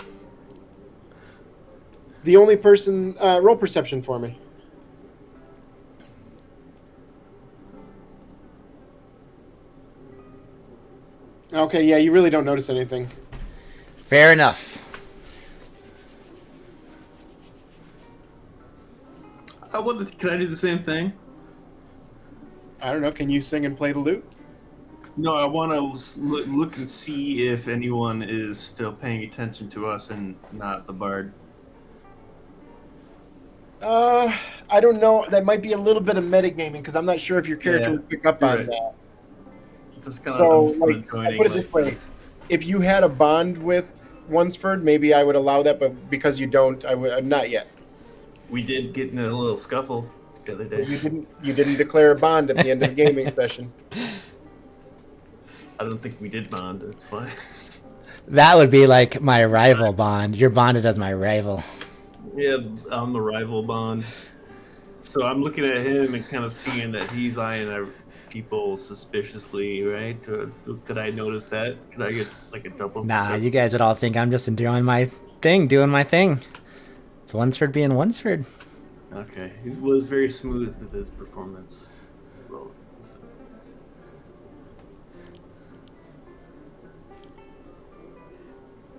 The only person, roll perception for me. Okay, yeah, you really don't notice anything. Fair enough. Can I do the same thing? I don't know, can you sing and play the lute? No, I want to look and see if anyone is still paying attention to us and not the bard. I don't know. That might be a little bit of metagaming because I'm not sure if your character Yeah, would pick up you're on right. that. Just kinda, So, I'm like, just I'll put it this way: if you had a bond with Lunsford, maybe I would allow that. But because you don't, I would not yet. We did get in a little scuffle the other day. You didn't declare a bond at the end of the gaming session. I don't think we did bond. It's fine. That would be like my rival bond. You're bonded as my rival. Yeah, I'm the rival bond. So I'm looking at him and kind of seeing that he's eyeing our people suspiciously, right? Could I notice that? Could I get like a double? Nah, perception? you guys would all think I'm just doing my thing. It's Lunsford being Lunsford. Okay, he was very smooth with his performance. Well,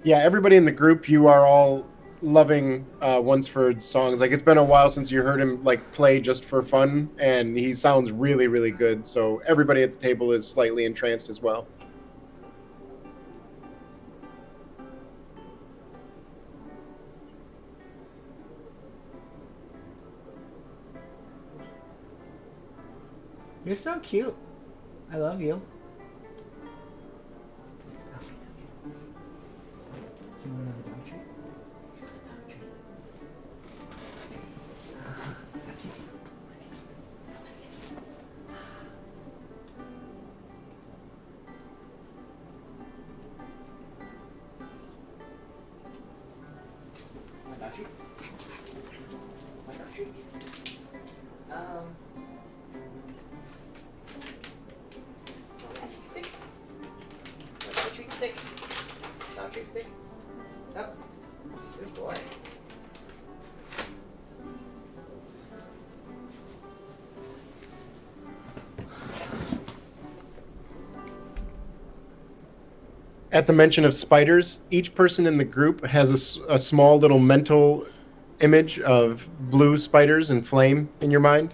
Yeah, everybody in the group, you are all loving Lunsford's songs. Like, it's been a while since you heard him like play just for fun, and he sounds really, really good. So everybody at the table is slightly entranced as well. You're so cute. I love you. At the mention of spiders, each person in the group has a small little mental image of blue spiders and flame in your mind.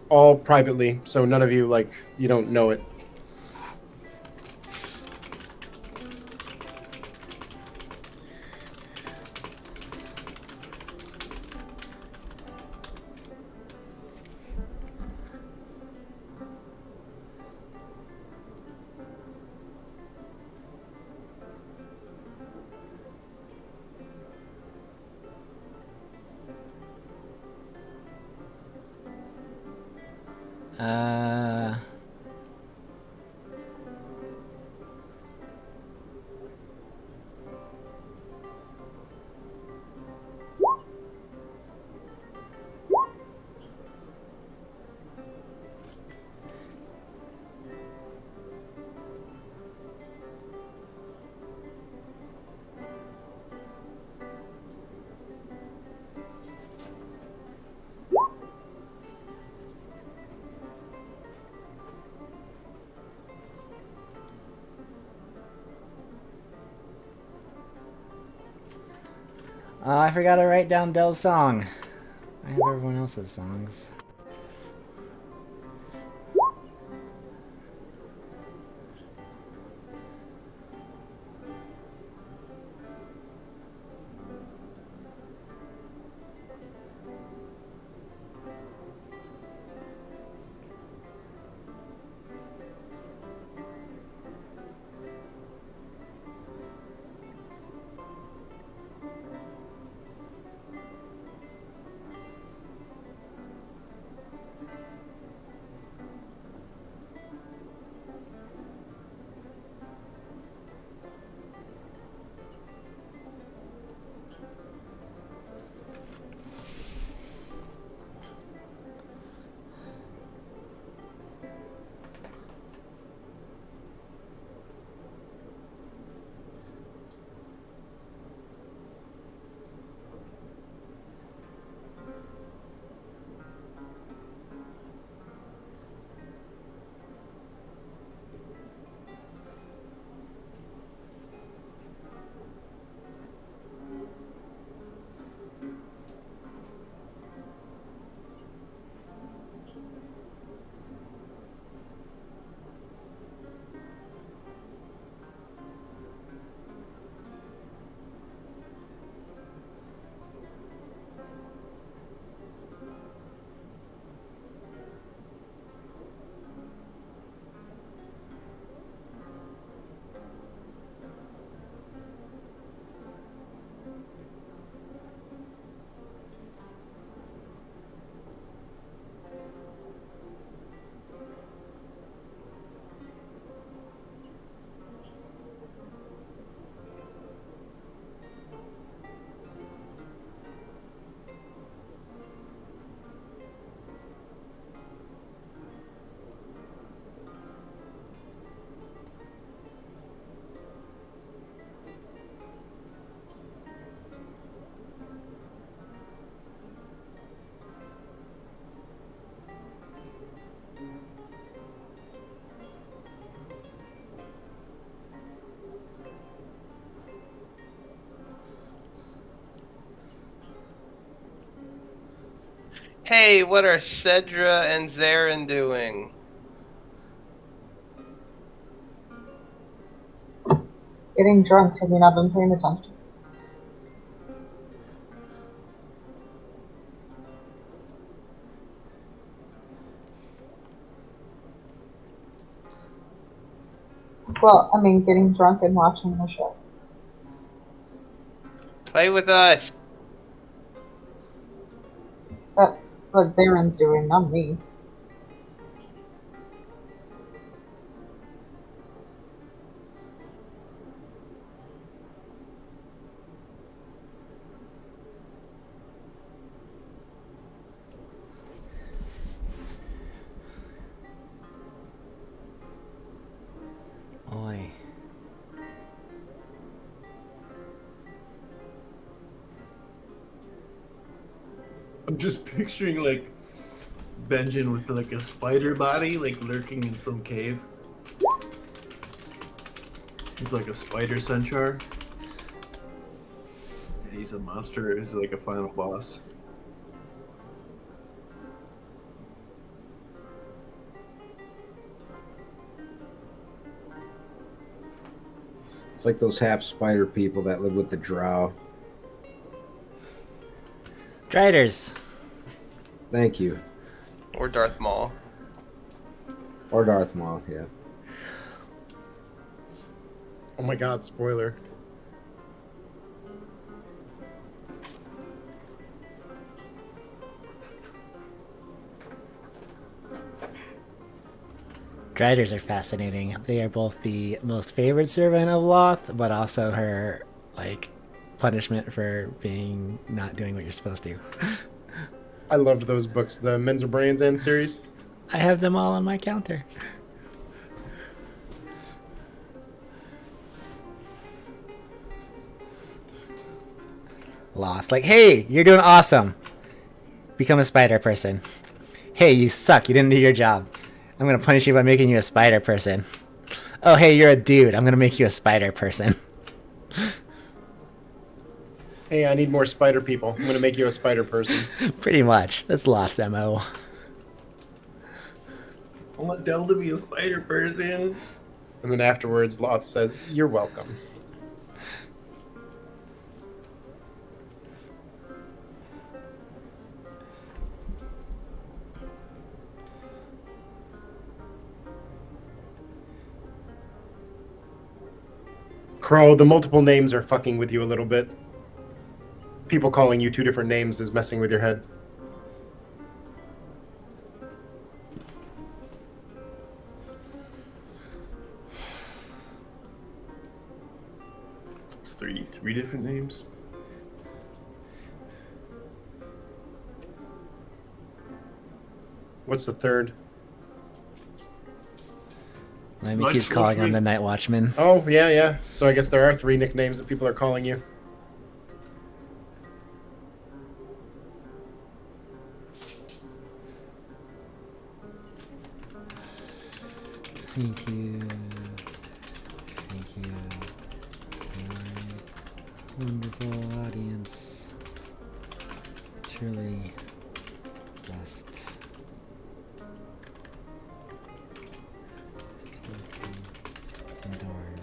All privately, so none of you, you don't know it. I forgot to write down Dell's song. I have everyone else's songs. Hey, what are Cedra and Zarin doing? Getting drunk. Have you not been paying attention? Well, I mean, getting drunk and watching the show. Play with us. That's what Zaren's doing, not me. Oi. I'm just picturing like Benjen with like a spider body, like lurking in some cave. He's like a spider centaur. He's a monster. He's like a final boss. It's like those half spider people that live with the drow. Driders. Thank you. Or Darth Maul. Or Darth Maul, yeah. Oh my god, spoiler. Driders are fascinating. They are both the most favored servant of Loth, but also her, like, punishment for being not doing what you're supposed to. I loved those books, the Men's of Brains End series. I have them all on my counter. Loth, like, hey, you're doing awesome. Become a spider person. Hey, you suck. You didn't do your job. I'm gonna punish you by making you a spider person. Oh, hey, you're a dude. I'm gonna make you a spider person. Hey, I need more spider people. I'm gonna make you a spider person. Pretty much. That's Loth's MO. I want Del to be a spider person. And then afterwards, Loth says, "You're welcome." Crow, the multiple names are fucking with you a little bit. People calling you two different names is messing with your head. It's three different names. What's the third? Lemmy Night keeps calling him Watchman. the Night Watchman. Oh, yeah. So I guess there are 3 nicknames that people are calling you. Thank you. Thank you. Your wonderful audience. Truly blessed. And darn.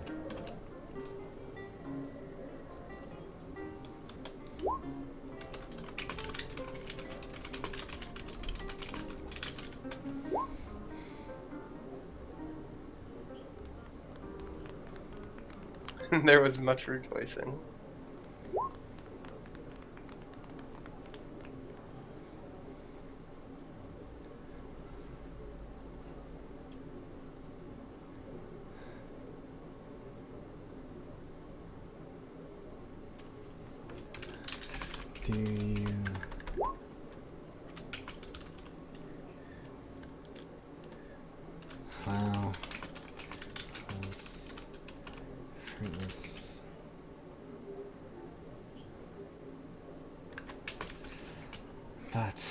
There was much rejoicing. Do you wow was fruitless. But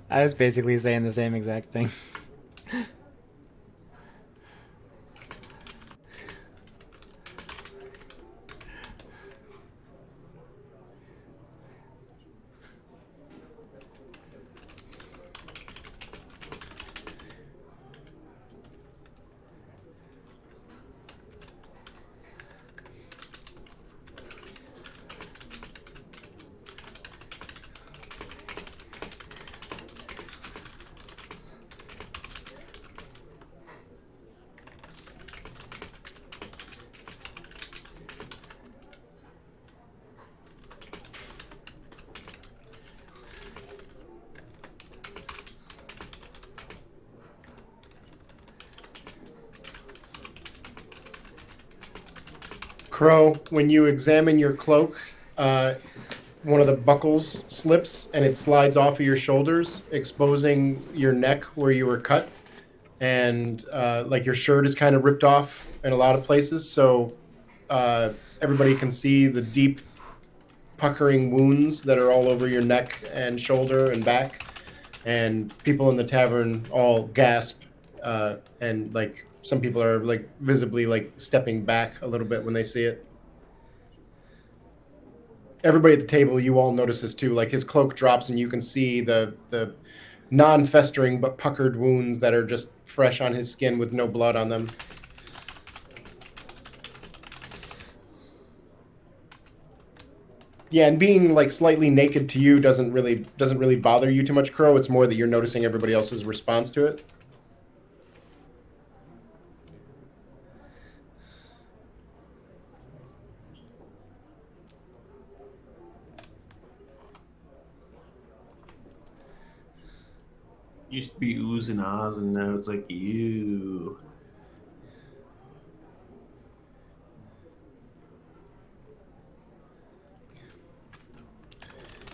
I was basically saying the same exact thing. Crow, when you examine your cloak, one of the buckles slips and it slides off of your shoulders, exposing your neck where you were cut. And like your shirt is kind of ripped off in a lot of places, so everybody can see the deep puckering wounds that are all over your neck and shoulder and back. And people in the tavern all gasp, and like some people are like visibly like stepping back a little bit when they see it. Everybody at the table, you all notice this too. Like his cloak drops, and you can see the non-festering but puckered wounds that are just fresh on his skin with no blood on them. Yeah, and being like slightly naked to you doesn't really bother you too much, Crow. It's more that you're noticing everybody else's response to it. Used to be oohs and ahs, and now it's like ew.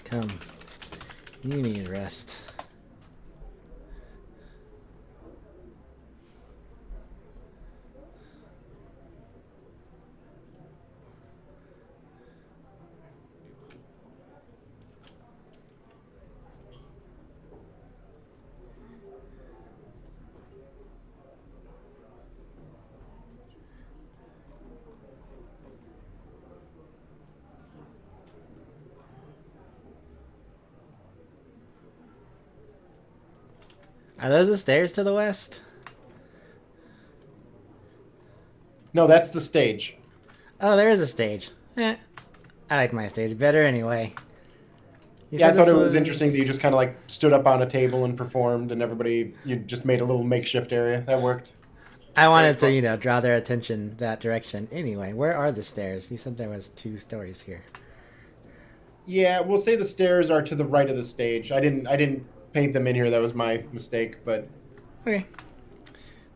Come. You need rest. Are those the stairs to the west? No, that's the stage. Oh, there is a stage. I like my stage better anyway. You Yeah, I said thought this it was interesting that you just kind of like stood up on a table and performed, and you just made a little makeshift area. That worked. I wanted to, draw their attention that direction. Anyway, where are the stairs? You said there was 2 stories here. Yeah, we'll say the stairs are to the right of the stage. I didn't paint them in here. That was my mistake, but Okay.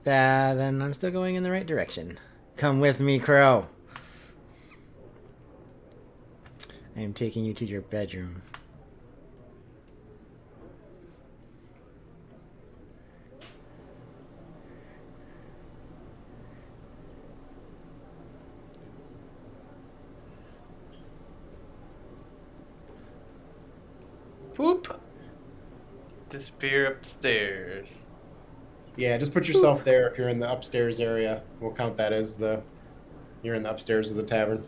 Then I'm still going in the right direction. Come with me, Crow. I am taking you to your bedroom. Whoop. Disappear upstairs. yeah, just put yourself there if you're in the upstairs area. We'll count that as you're in the upstairs of the tavern.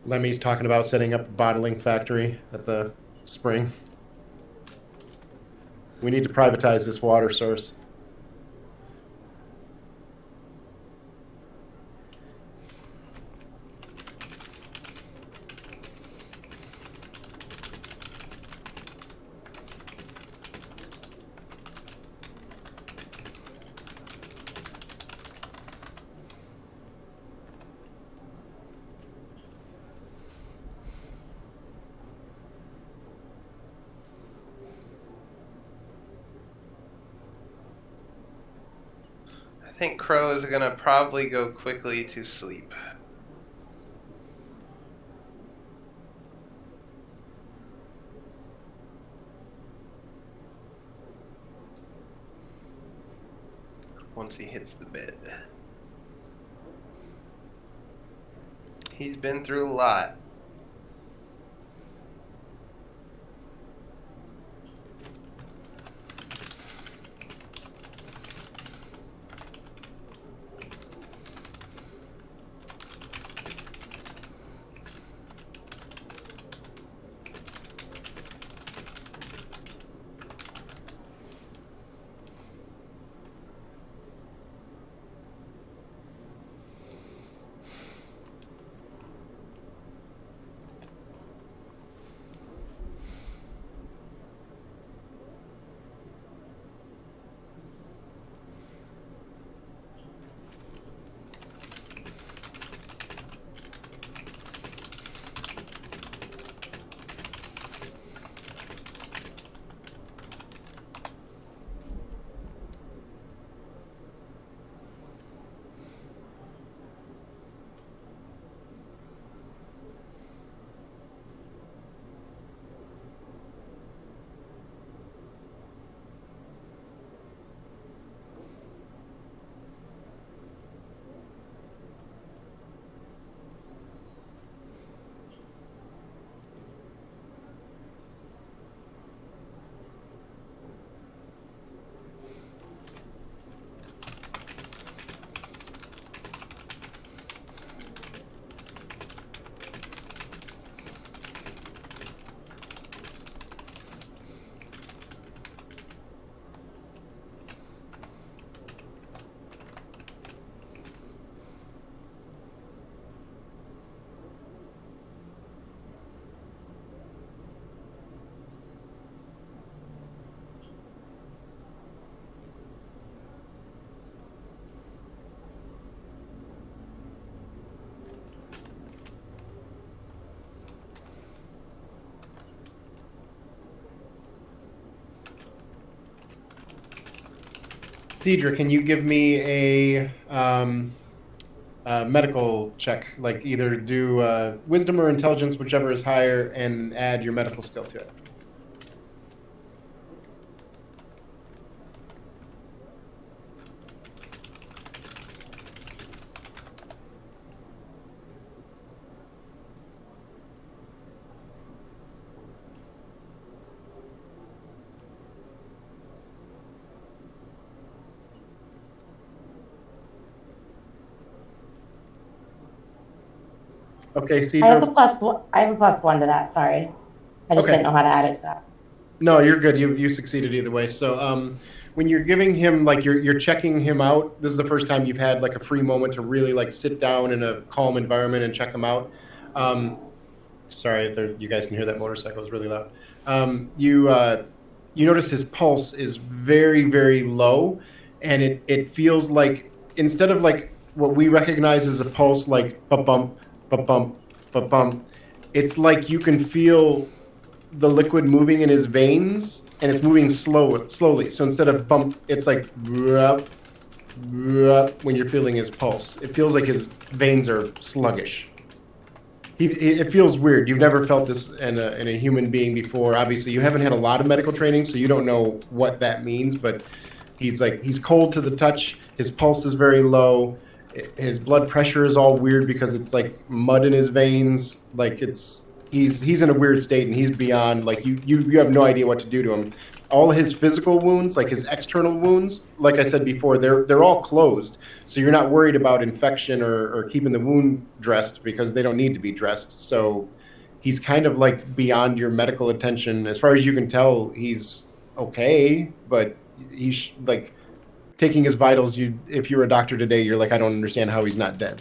Lemmy's talking about setting up a bottling factory at the spring. We need to privatize this water source. I think Crow is gonna probably go quickly to sleep. Once he hits the bed. He's been through a lot. Cedra, can you give me a medical check? Like either do wisdom or intelligence, whichever is higher, and add your medical skill to it. Okay, I have a Cedra. plus. I have a +1 to that. Sorry, I just Okay. didn't know how to add it to that. No, you're good. You succeeded either way. So when you're giving him like you're checking him out, this is the first time you've had like a free moment to really like sit down in a calm environment and check him out. Sorry if you guys can hear that motorcycle is really loud. You notice his pulse is very, very low, and it feels like instead of like what we recognize as a pulse, like ba bump, ba bump, ba bump, it's like you can feel the liquid moving in his veins, and it's moving slowly. So instead of bump, it's like when you're feeling his pulse. It feels like his veins are sluggish. It feels weird. You've never felt this in a human being before. Obviously, you haven't had a lot of medical training, so you don't know what that means. But he's cold to the touch. His pulse is very low. His blood pressure is all weird because it's like mud in his veins. Like he's in a weird state, and he's beyond like you have no idea what to do to him. All his physical wounds, like his external wounds, like I said before, they're all closed. So you're not worried about infection or keeping the wound dressed because they don't need to be dressed. So he's kind of like beyond your medical attention. As far as you can tell, he's okay, but he's like taking his vitals. If you're a doctor today, you're like, I don't understand how he's not dead.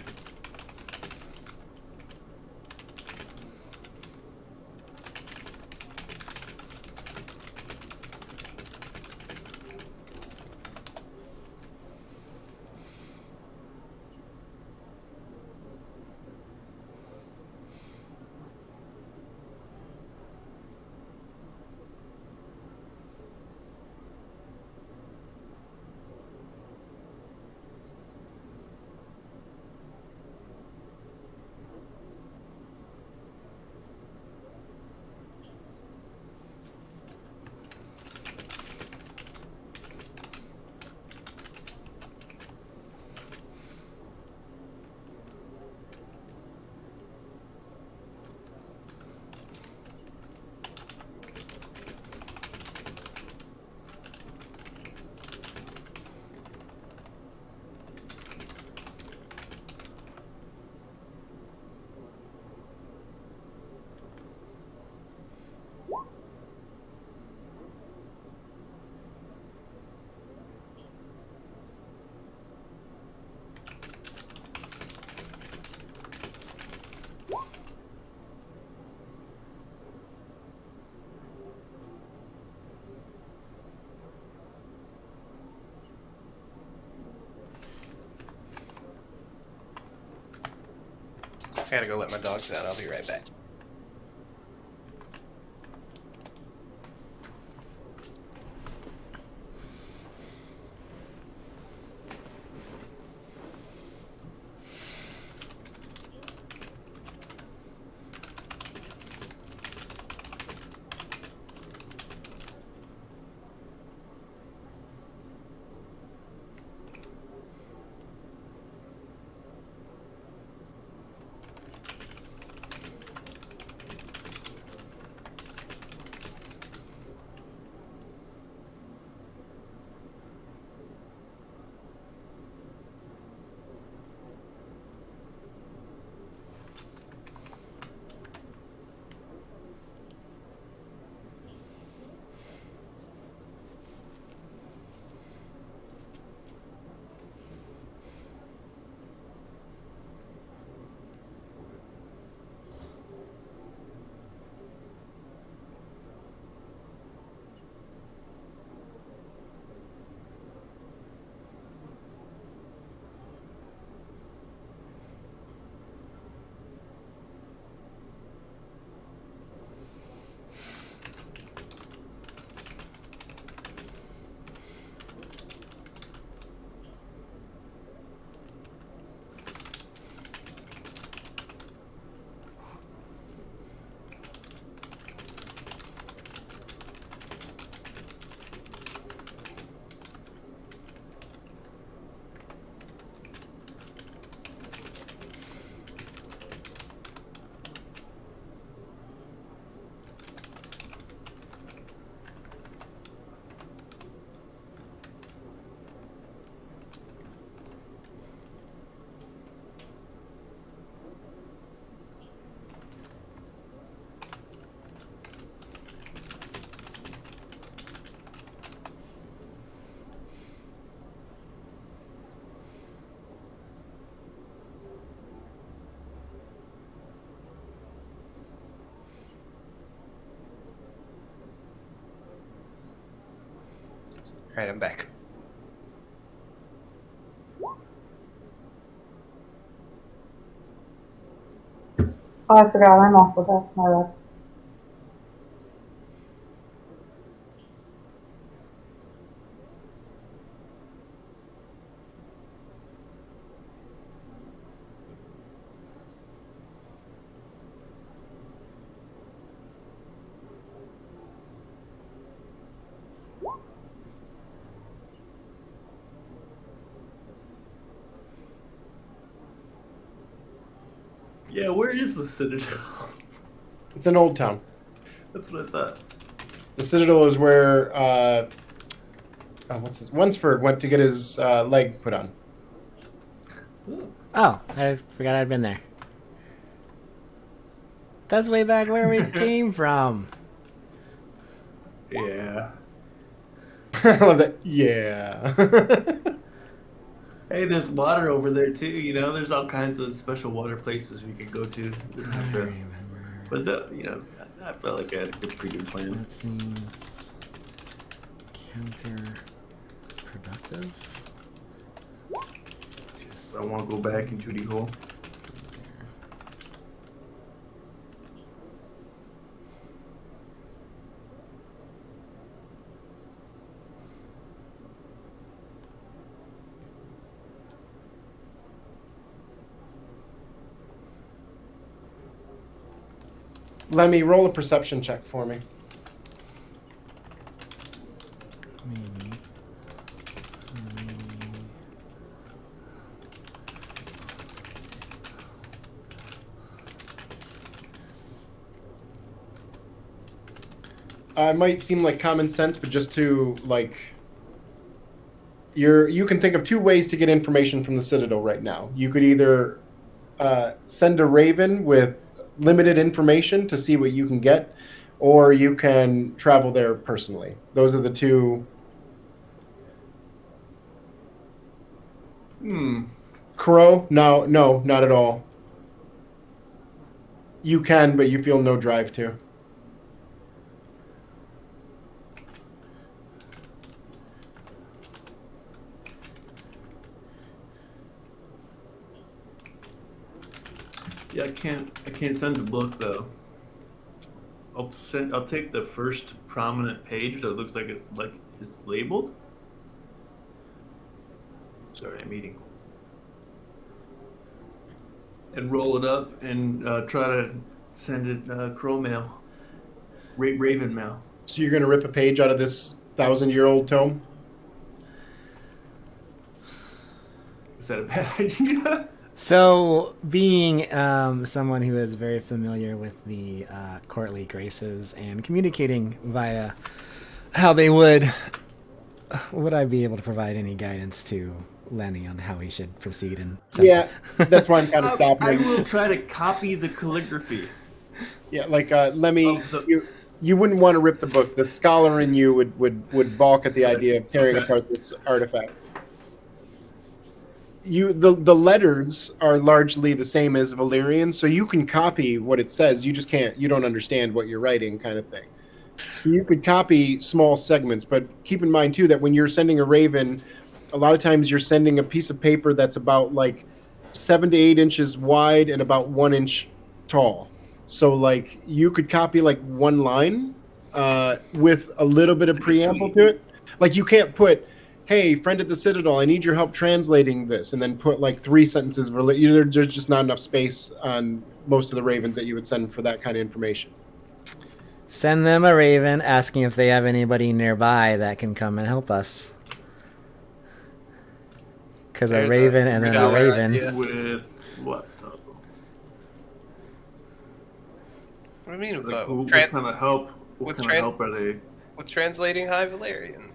I gotta go let my dogs out. I'll be right back. Alright, I'm back. Oh, I forgot. I'm also back. My bad. Yeah, where is the Citadel? It's an old town. That's what I thought. The Citadel is where Lunsford went to get his leg put on. Oh, I forgot I'd been there. That's way back where we came from. Yeah. I love that. Yeah. Hey, there's water over there too. You know, there's all kinds of special water places we could go to. We don't have to- But I felt like I had a pretty good plan. That seems counterproductive. I want to go back into the hole. Lemmy, roll a perception check for me. Maybe. It might seem like common sense, but just to like, you can think of two ways to get information from the Citadel right now. You could either send a Raven with limited information to see what you can get, or you can travel there personally. Those are the two. Crow? No, not at all. You can, but you feel no drive to. Yeah, I can't send a book though. I'll take the first prominent page that looks like it's labeled. Sorry, I'm eating. And roll it up and try to send it crow mail, raven mail. So you're going to rip a page out of this 1,000-year-old tome? Is that a bad idea? So, being someone who is very familiar with the courtly graces and communicating via how they would I be able to provide any guidance to Lenny on how he should proceed? And Yeah, that's why I'm kind of stopping. I will try to copy the calligraphy. Yeah, like Lemmy, you wouldn't want to rip the book. The scholar in you would balk at the idea of tearing apart this artifact. The letters are largely the same as Valyrian, so you can copy what it says. You just can't. You don't understand what you're writing, kind of thing. So you could copy small segments, but keep in mind too that when you're sending a Raven, a lot of times you're sending a piece of paper that's about like 7 to 8 inches wide and about 1 inch tall. So like you could copy like one line with a little bit of preamble to it. Like you can't put, "Hey, friend at the Citadel, I need your help translating this," and then put like 3 sentences. There's just not enough space on most of the Ravens that you would send for that kind of information. Send them a Raven asking if they have anybody nearby that can come and help us. Because a Raven and then a Raven. With what? What do you mean? Like, what kind of help? What kind of help are they? With translating High Valyrian.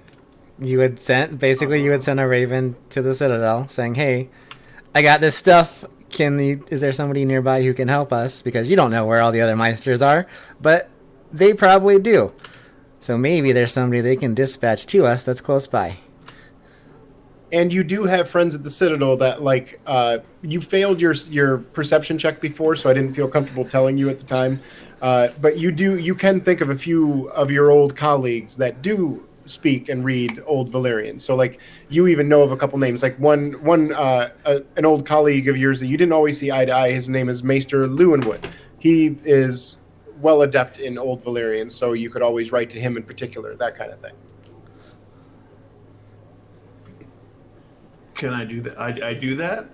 You would send a Raven to the Citadel saying, "Hey, I got this stuff. Is there somebody nearby who can help us? Because you don't know where all the other Meisters are, but they probably do. So maybe there's somebody they can dispatch to us that's close by." And you do have friends at the Citadel that like you failed your perception check before, so I didn't feel comfortable telling you at the time. But you can think of a few of your old colleagues that do speak and read Old Valyrian. So like you even know of a couple names. Like an old colleague of yours that you didn't always see eye to eye. His name is Maester Lewinwood. He is well adept in Old Valyrian, so you could always write to him in particular, that kind of thing. Can I do that? I do that?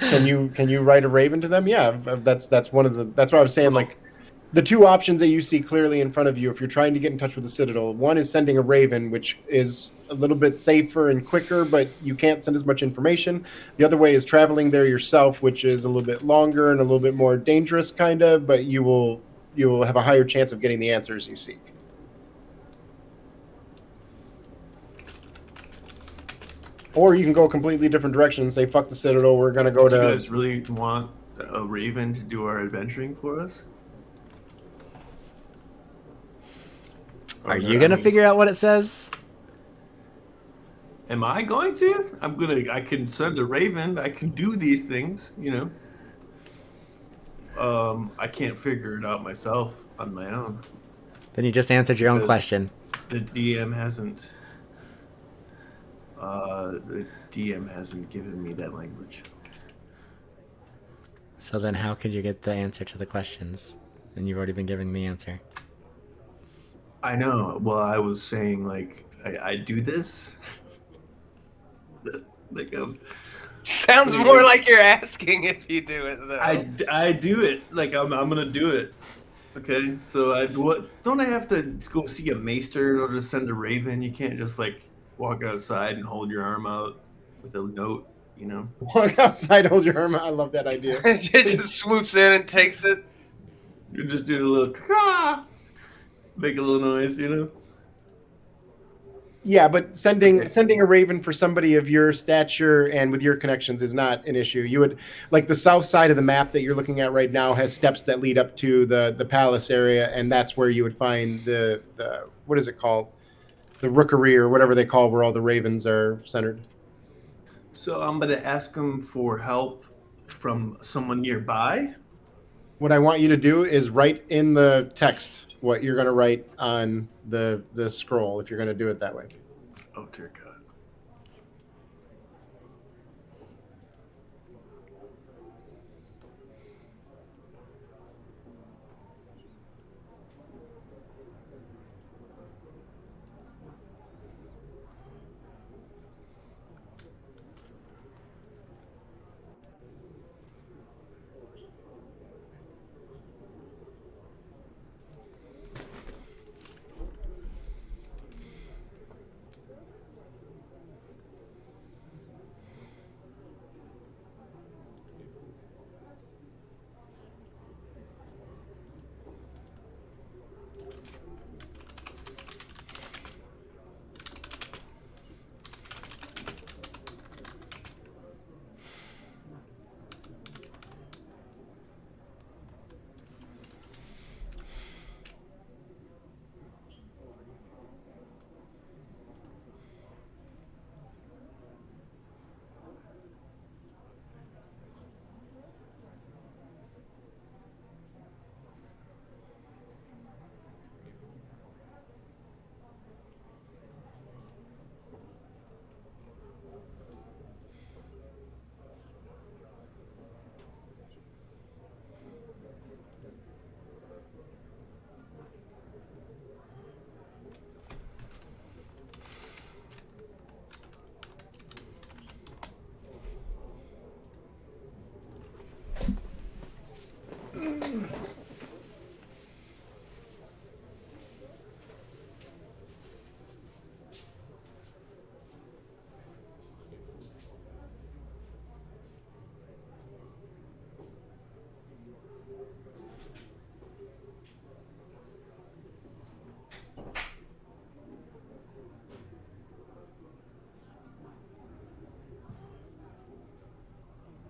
Can you write a raven to them? Yeah, that's one of the. That's what I was saying. Like the two options that you see clearly in front of you, if you're trying to get in touch with the Citadel, one is sending a raven, which is a little bit safer and quicker, but you can't send as much information. The other way is traveling there yourself, which is a little bit longer and a little bit more dangerous, kind of, but you will have a higher chance of getting the answers you seek. Or you can go a completely different direction and say, fuck the Citadel, we're going to go Do to... you guys really want a raven to do our adventuring for us? Are you going to figure out what it says? Am I going to? I can send a raven. I can do these things, you know. I can't figure it out myself on my own. Then you just answered your own question. The DM hasn't... the DM hasn't given me that language. So then how could you get the answer to the questions? And you've already been giving the answer. I know. Well, I was saying, like, I do this. Like, Sounds more like you're asking if you do it, though. I do it. Like, I'm gonna do it. Okay, so don't I have to go see a maester in order to send a raven? You can't just, like, walk outside and hold your arm out with a note, you know? Walk outside, hold your arm out. I love that idea. It just swoops in and takes it. You just do a little caw, make a little noise, you know? Yeah, but sending a raven for somebody of your stature and with your connections is not an issue. You would, like, the south side of the map that you're looking at right now has steps that lead up to the palace area, and that's where you would find the what is it called? The rookery or whatever they call where all the ravens are centered. So I'm gonna ask them for help from someone nearby. What I want you to do is write in the text what you're going to write on the scroll if you're going to do it that way. Oh dear God.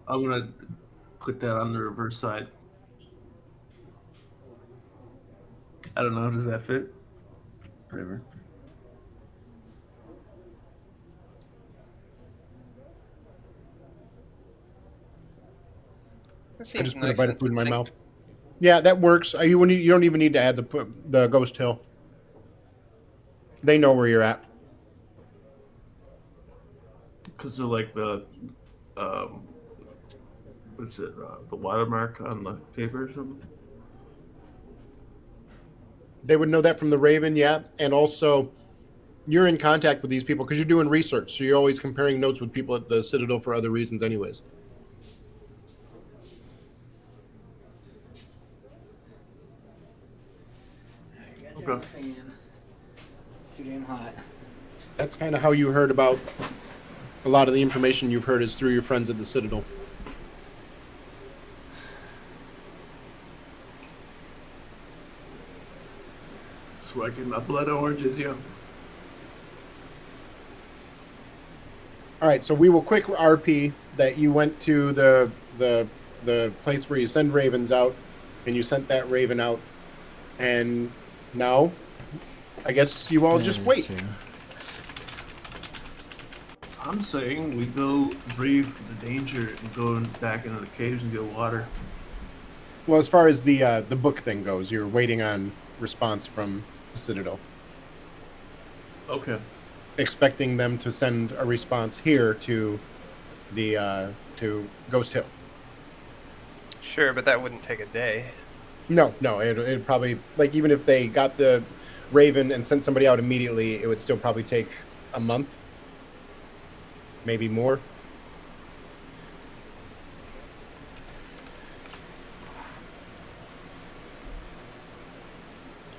I'm gonna click that on the reverse side. I don't know. Does that fit? Whatever. That I seems just put a nice bite and of food in my succinct. mouth. Yeah, that works. You don't even need to add the ghost hill. They know where you're at. Because of like the, what's it? The watermark on the paper or something. They would know that from the Raven, yeah. And also, you're in contact with these people because you're doing research, so you're always comparing notes with people at the Citadel for other reasons, anyways. Okay. It's too damn hot. That's kind of how you heard about a lot of the information you've heard is through your friends at the Citadel. So I get my blood oranges, yeah. All right, so we will quick RP that you went to the place where you send ravens out, and you sent that raven out, and now, I guess you all just wait. I'm saying we go brave the danger and go back into the caves and get water. Well, as far as the book thing goes, you're waiting on response from the Citadel, Okay. expecting them to send a response here to the to Ghost Hill. Sure, but that wouldn't take a day. No, it'd probably, like, even if they got the Raven and sent somebody out immediately, it would still probably take a month, maybe more.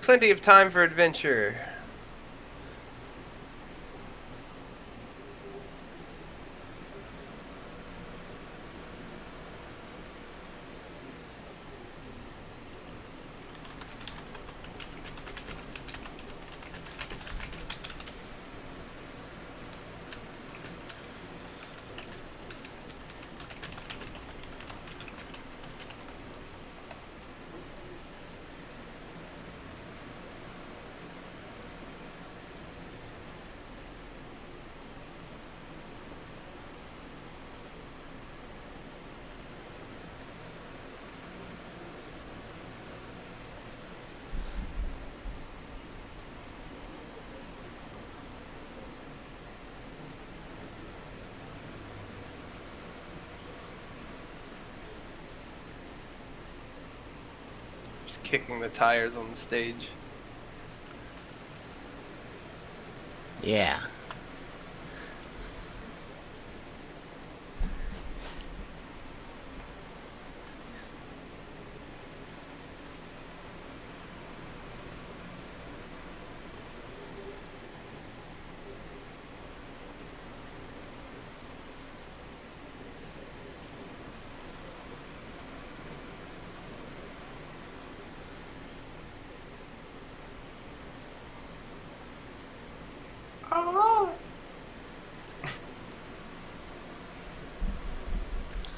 Plenty of time for adventure. Just kicking the tires on the stage. Yeah.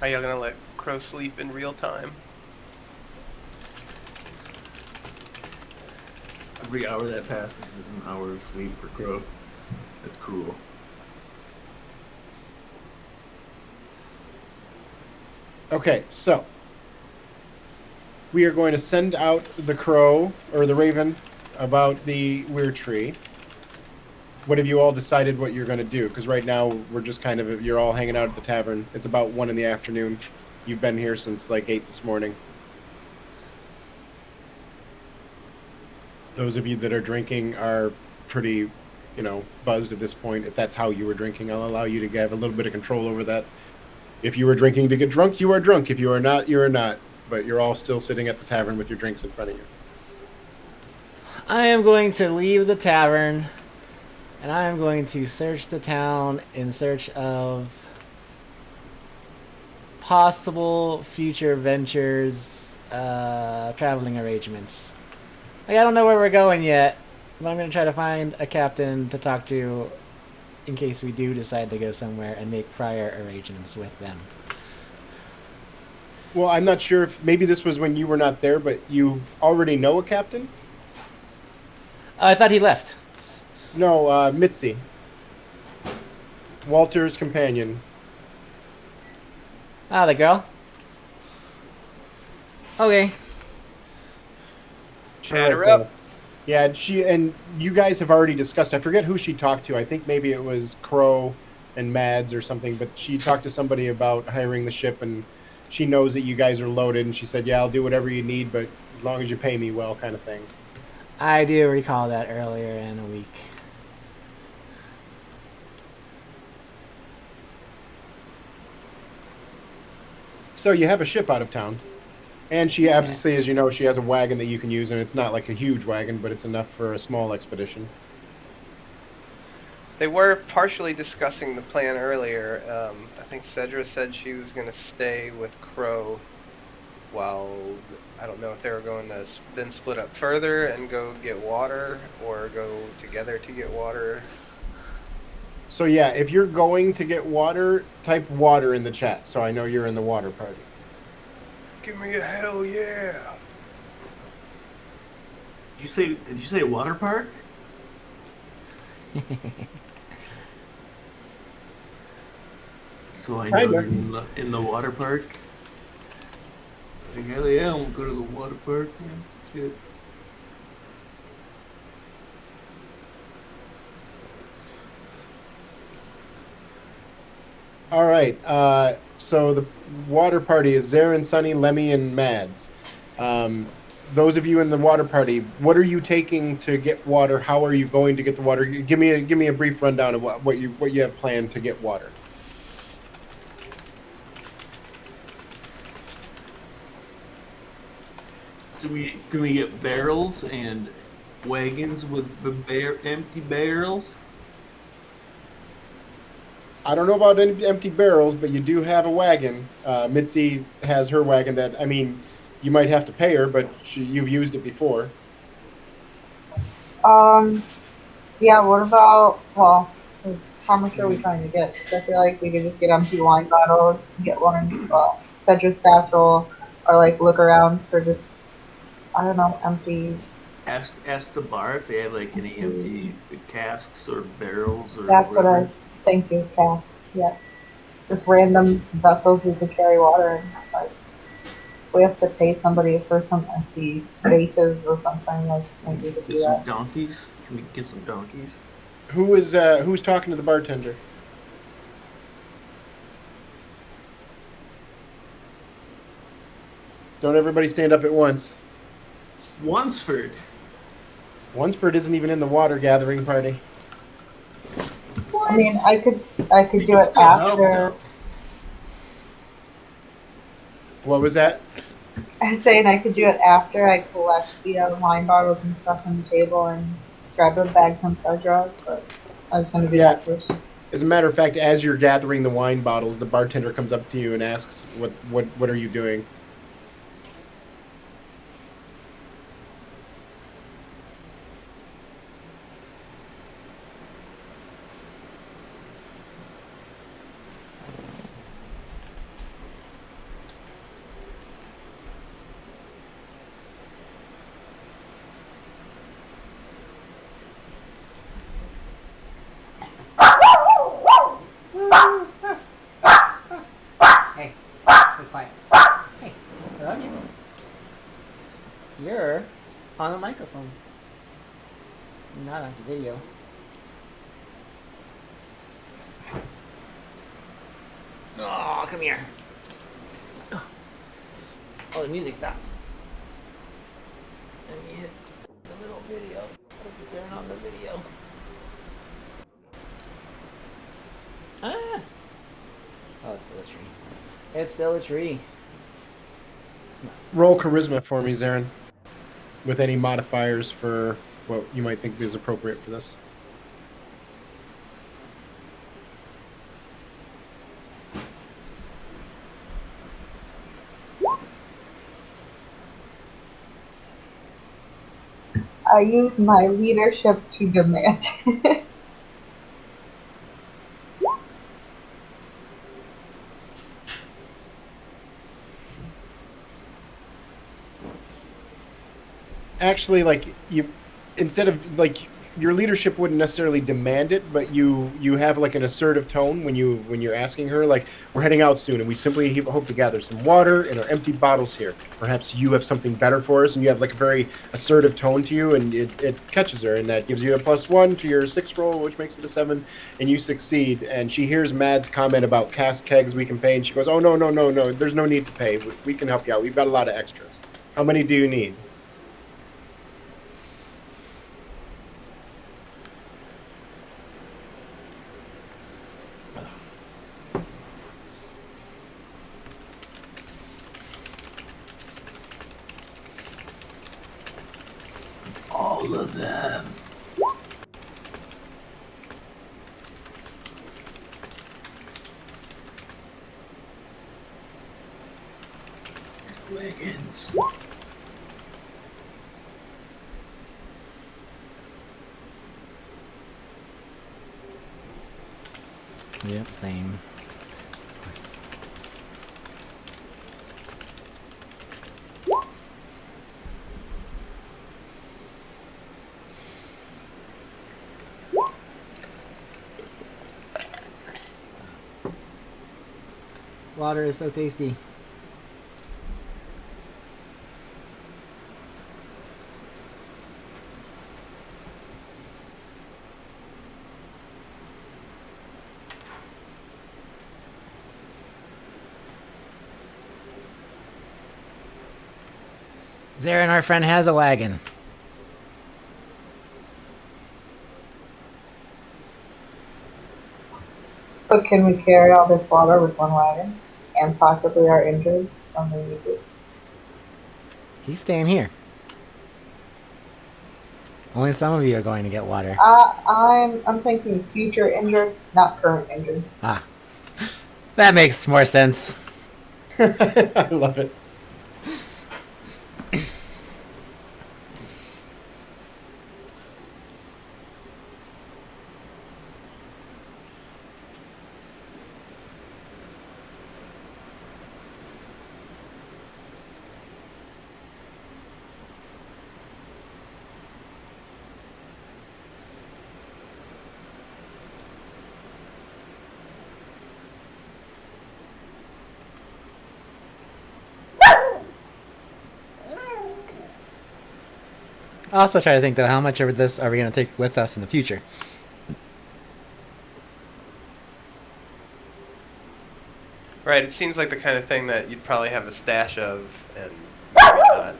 Are y'all gonna let Crow sleep in real time? Every hour that passes is an hour of sleep for Crow. That's cruel. Okay, so we are going to send out the crow or the raven about the weird tree. What have you all decided what you're going to do? Because right now we're just kind of, you're all hanging out at the tavern. It's about 1 in the afternoon. You've been here since like 8 this morning. Those of you that are drinking are pretty, buzzed at this point. If that's how you were drinking, I'll allow you to have a little bit of control over that. If you were drinking to get drunk, you are drunk. If you are not, you are not. But you're all still sitting at the tavern with your drinks in front of you. I am going to leave the tavern, and I am going to search the town in search of possible future ventures, traveling arrangements. Like, I don't know where we're going yet, but I'm going to try to find a captain to talk to in case we do decide to go somewhere and make prior arrangements with them. Well, I'm not sure if maybe this was when you were not there, but you already know a captain? I thought he left. No, Mitzi. Walter's companion. Ah, the girl? Okay. Chat her Alright, up. Yeah, you guys have already discussed. I forget who she talked to. I think maybe it was Crow and Mads or something. But she talked to somebody about hiring the ship, and she knows that you guys are loaded. And she said, "Yeah, I'll do whatever you need, but as long as you pay me well," kind of thing. I do recall that earlier in a week. So you have a ship out of town, and she obviously, as you know, she has a wagon that you can use, and it's not like a huge wagon, but it's enough for a small expedition. They were partially discussing the plan earlier. I think Cedra said she was going to stay with Crow while I don't know if they were going to then split up further and go get water or go together to get water. So yeah, if you're going to get water, type water in the chat, so I know you're in the water party. Give me a hell yeah! Did you say water park? So I know Kinda. you're in the water park. It's like, hell yeah, I'm gonna go to the water park, man. Shit. All right. So the water party is Zarin, Sunny, Lemmy, and Mads. Those of you in the water party, what are you taking to get water? How are you going to get the water? Give me a brief rundown of what you have planned to get water. Can we get barrels and wagons with empty barrels? I don't know about any empty barrels, but you do have a wagon. Mitzi has her wagon that, I mean, you might have to pay her, but you've used it before. Yeah, what about, well, how much are we trying to get? 'Cause I feel like we could just get empty wine bottles, get one in Cedric's satchel, or like look around for just, I don't know, empty. Ask the bar if they have like any empty casks or barrels or That's what whatever. thank you, casks, yes. Just random vessels we could carry water in. Like, we have to pay somebody for some empty vases or something, like, maybe we could do Get some that. donkeys. Can we get some donkeys? Who's talking to the bartender? Don't everybody stand up at once. Wansford. Wansford isn't even in the water gathering party. I mean, I could do it Still help, after. though. What was that? I was saying I could do it after I collect the wine bottles and stuff on the table and grab a bag from Cedra, but I was going to do Yeah. that first. As a matter of fact, as you're gathering the wine bottles, the bartender comes up to you and asks, "What are you doing?" Hey, be quiet. Hey, I love you. You're on the microphone. You're not on the video. Oh, come here. Oh, the music stopped. Let me hit the little video. Let's turn on the video. Ah! Oh, it's still a tree. It's still a tree. Roll charisma for me, Zarin, with any modifiers for what you might think is appropriate for this. I use my leadership to demand. Actually, like, you, instead of like your leadership wouldn't necessarily demand it, but you have like an assertive tone when you're asking her, like, we're heading out soon, and we simply hope to gather some water and our empty bottles here. Perhaps you have something better for us, and you have like a very assertive tone to you, and it catches her, and that gives you a +1 to your 6 roll, which makes it a 7, and you succeed. And she hears Mad's comment about cask kegs we can pay, and she goes, "Oh no, there's no need to pay. We can help you out. We've got a lot of extras. How many do you need?" All of them. Wagons. Yep, same. Water is so tasty. Zarin, our friend, has a wagon. But can we carry all this water with one wagon? And possibly our injured when we need it? He's staying here. Only some of you are going to get water. I'm thinking future injured, not current injured. Ah. That makes more sense. I love it. I also try to think, though, how much of this are we going to take with us in the future? Right, it seems like the kind of thing that you'd probably have a stash of and maybe not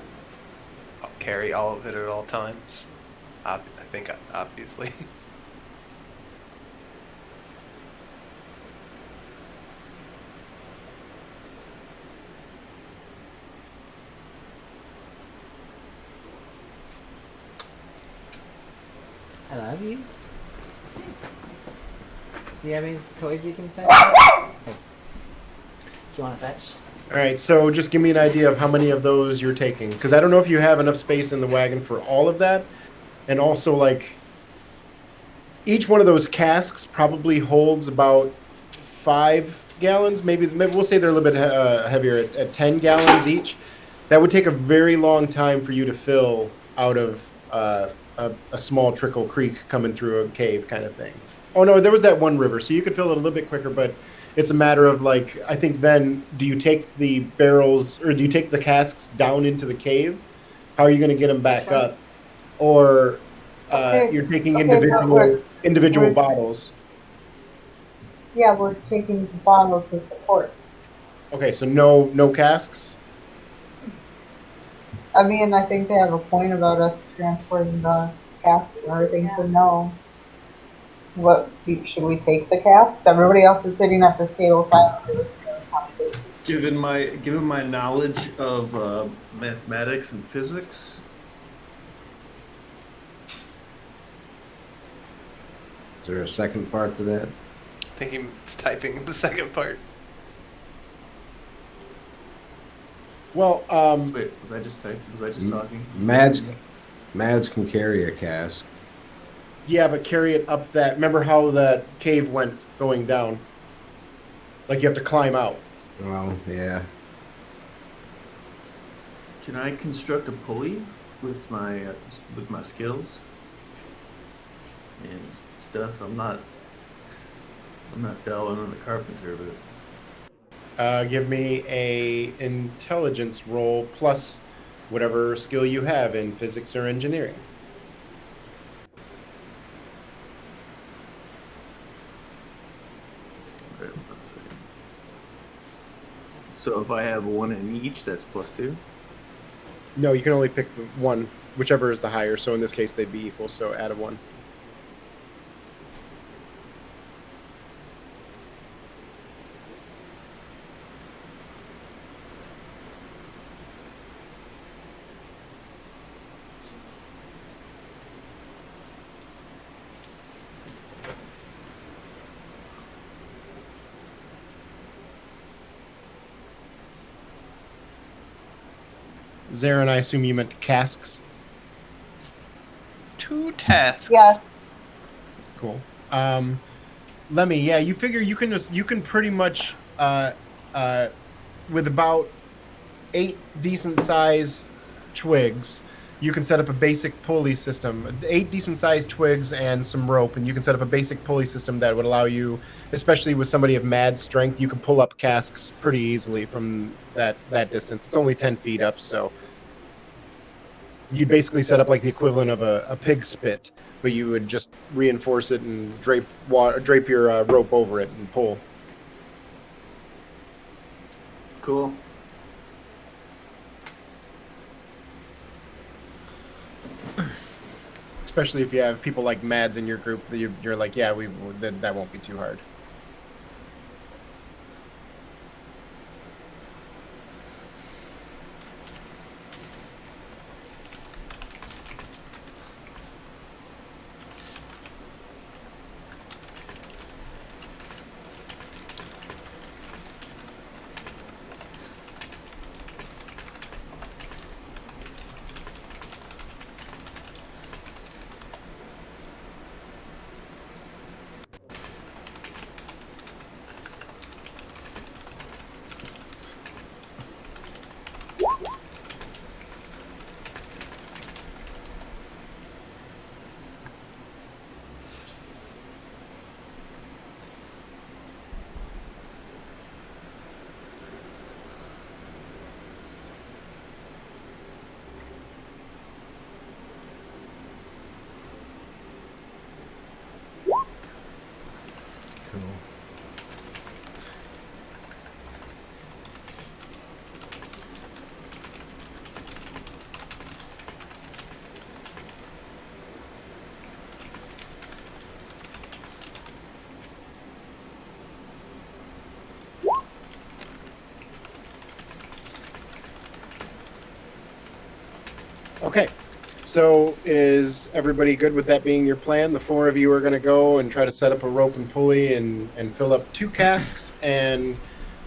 carry all of it at all times. I think, obviously. I love you. Do you have any toys you can fetch? Oh. Do you want to fetch? All right, so just give me an idea of how many of those you're taking, because I don't know if you have enough space in the wagon for all of that, and also like each one of those casks probably holds about 5 gallons. Maybe we'll say they're a little bit heavier at 10 gallons each. That would take a very long time for you to fill out of a small trickle creek coming through a cave kind of thing. Oh no, there was that one river, so you could fill it a little bit quicker, but it's a matter of like, I think then, do you take the barrels or do you take the casks down into the cave? How are you going to get them back up? Or you're taking individual bottles? Yeah, we're taking the bottles with the ports. Okay, so no casks? I mean, I think they have a point about us transporting the casks and everything, so no. Should we take the casks? Everybody else is sitting at this table silently. Given my knowledge of mathematics and physics, Is there a second part to that? I think he's typing the second part. Well, wait, was I just talking? Mads can carry a cask. yeah, but carry it up that. Remember how that cave went going down? Like you have to climb out. Well, yeah. Can I construct a pulley with my skills? and stuff. I'm not delving on the carpenter, but Give me a intelligence roll plus whatever skill you have in physics or engineering. wait, 1 second. So if I have one in each, that's +2. No, you can only pick the one, whichever is the higher. So in this case, they'd be equal. So add a 1. Zarin, I assume you meant casks. 2 tasks. Yes. Cool. Lemmy, yeah, you figure you can pretty much with about 8 decent size twigs, you can set up a basic pulley system. 8 decent sized twigs and some rope, and you can set up a basic pulley system that would allow you, especially with somebody of mad strength, you can pull up casks pretty easily from that distance. It's only 10 feet up, so you'd basically set up like the equivalent of a pig spit, but you would just reinforce it and drape your rope over it and pull. Cool. Especially if you have people like Mads in your group, you're like, yeah, that won't be too hard. Cool. Okay, so is everybody good with that being your plan? The 4 of you are going to go and try to set up a rope and pulley and fill up 2 casks, and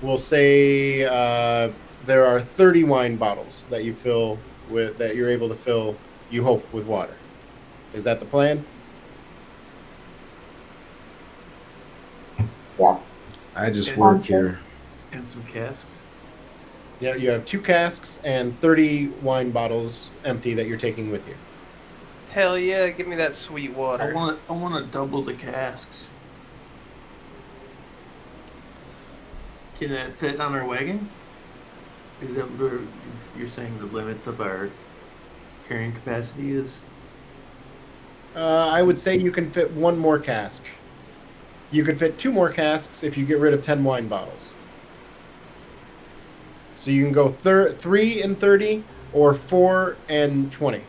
we'll say there are 30 wine bottles that you're able to fill, you hope, with water. Is that the plan? Yeah. I just work here. And some casks. Yeah, you have 2 casks and 30 wine bottles empty that you're taking with you. Hell yeah, give me that sweet I water. want to double the casks. Can that fit on our wagon? Is that what you're saying the limits of our carrying capacity is? I would say you can fit 1 more cask. You could fit 2 more casks if you get rid of 10 wine bottles. So you can go 3 and 30 or 4 and 20.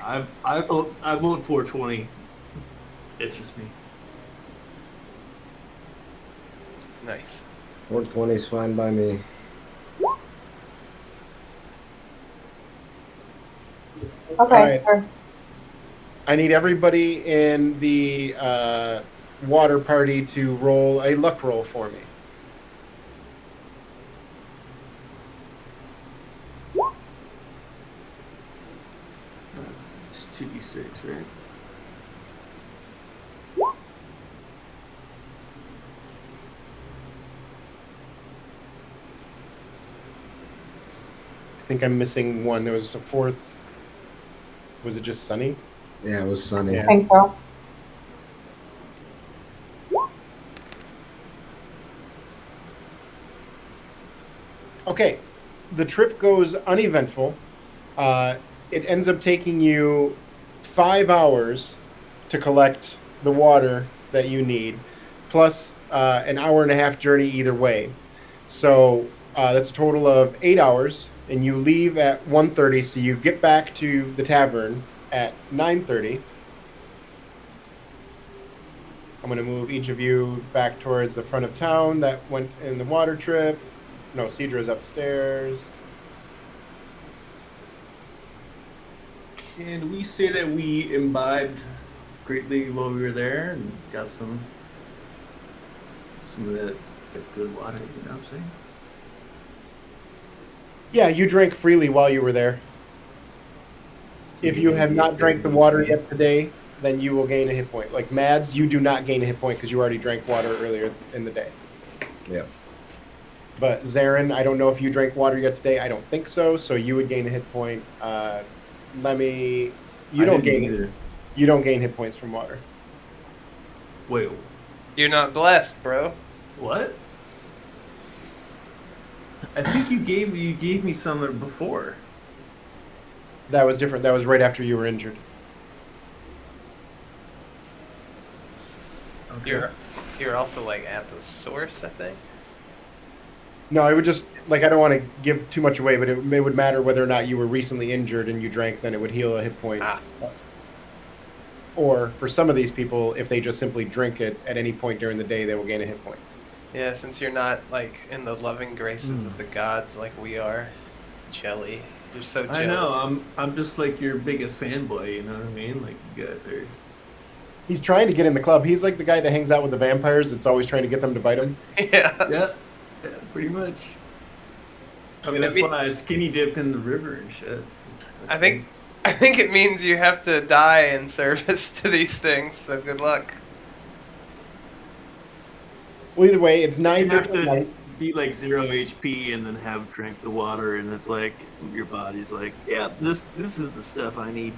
I vote 420. It's just me. Nice. 420 is fine by me. Okay. Alright. Sure. I need everybody in the water party to roll a luck roll for me. It's 2d6, right? think I'm missing one. There was a fourth. Was it just Sunny? Yeah, it was Sunny. Yeah. I think so. Okay, the trip goes uneventful. It ends up taking you 5 hours to collect the water that you need, plus an hour and a half journey either way. So that's a total of 8 hours, and you leave at 1:30. So you get back to the tavern at 9:30. I'm going to move each of you back towards the front of town that went in the water trip. No, Keidra's upstairs. Can we say that we imbibed greatly while we were there and got some of that good water? You know what I'm saying? Yeah, you drank freely while you were there. If you have not drank the water yet today, then you will gain a hit point. Like Mads, you do not gain a hit point because you already drank water earlier in the day. Yeah. But Zarin, I don't know if you drank water yet today. I don't think so. So you would gain a hit point. Lemmy, you don't gain either. You don't gain hit points from water. Wait, You're not blessed, bro. what? I think you gave me some before. That was different. That was right after you were injured. Okay. You're also like at the source, I think. No, I would just like I don't want to give too much away, but it would matter whether or not you were recently injured and you drank, then it would heal a hit point. Ah. Or for some of these people, if they just simply drink it at any point during the day, they will gain a hit point. Yeah, since you're not like in the loving graces of the gods like we are, Jelly. You're so jelly. I know. I'm just like your biggest fanboy. You know what I mean? Like you guys are. He's trying to get in the club. He's like the guy that hangs out with the vampires that's always trying to get them to bite him. Yeah. Yeah, pretty much. I mean, that's why I skinny dipped in the river and shit. I think it means you have to die in service to these things. So good luck. Well, either way, it's you 9:30 have at to night. be like 0 HP and then have drank the water, and it's like your body's like, yeah, this is the stuff I need.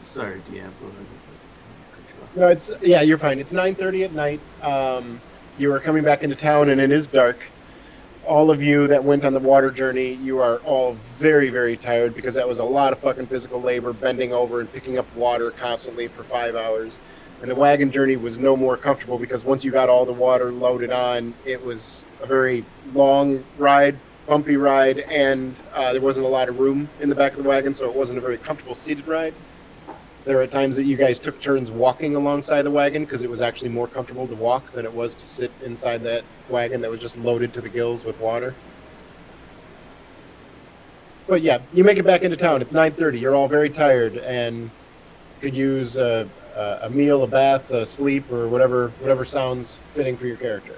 Sorry, DM. Go ahead. No, you're fine. It's 9:30 at night. You are coming back into town, and it is dark. All of you that went on the water journey, you are all very, very tired because that was a lot of fucking physical labor, bending over and picking up water constantly for 5 hours. And the wagon journey was no more comfortable because once you got all the water loaded on, it was a very long ride, bumpy ride, and there wasn't a lot of room in the back of the wagon, so it wasn't a very comfortable seated ride. There were times that you guys took turns walking alongside the wagon because it was actually more comfortable to walk than it was to sit inside that wagon that was just loaded to the gills with water. But yeah, you make it back into town. It's 9:30. You're all very tired and could use a meal, a bath, a sleep, or whatever sounds fitting for your character.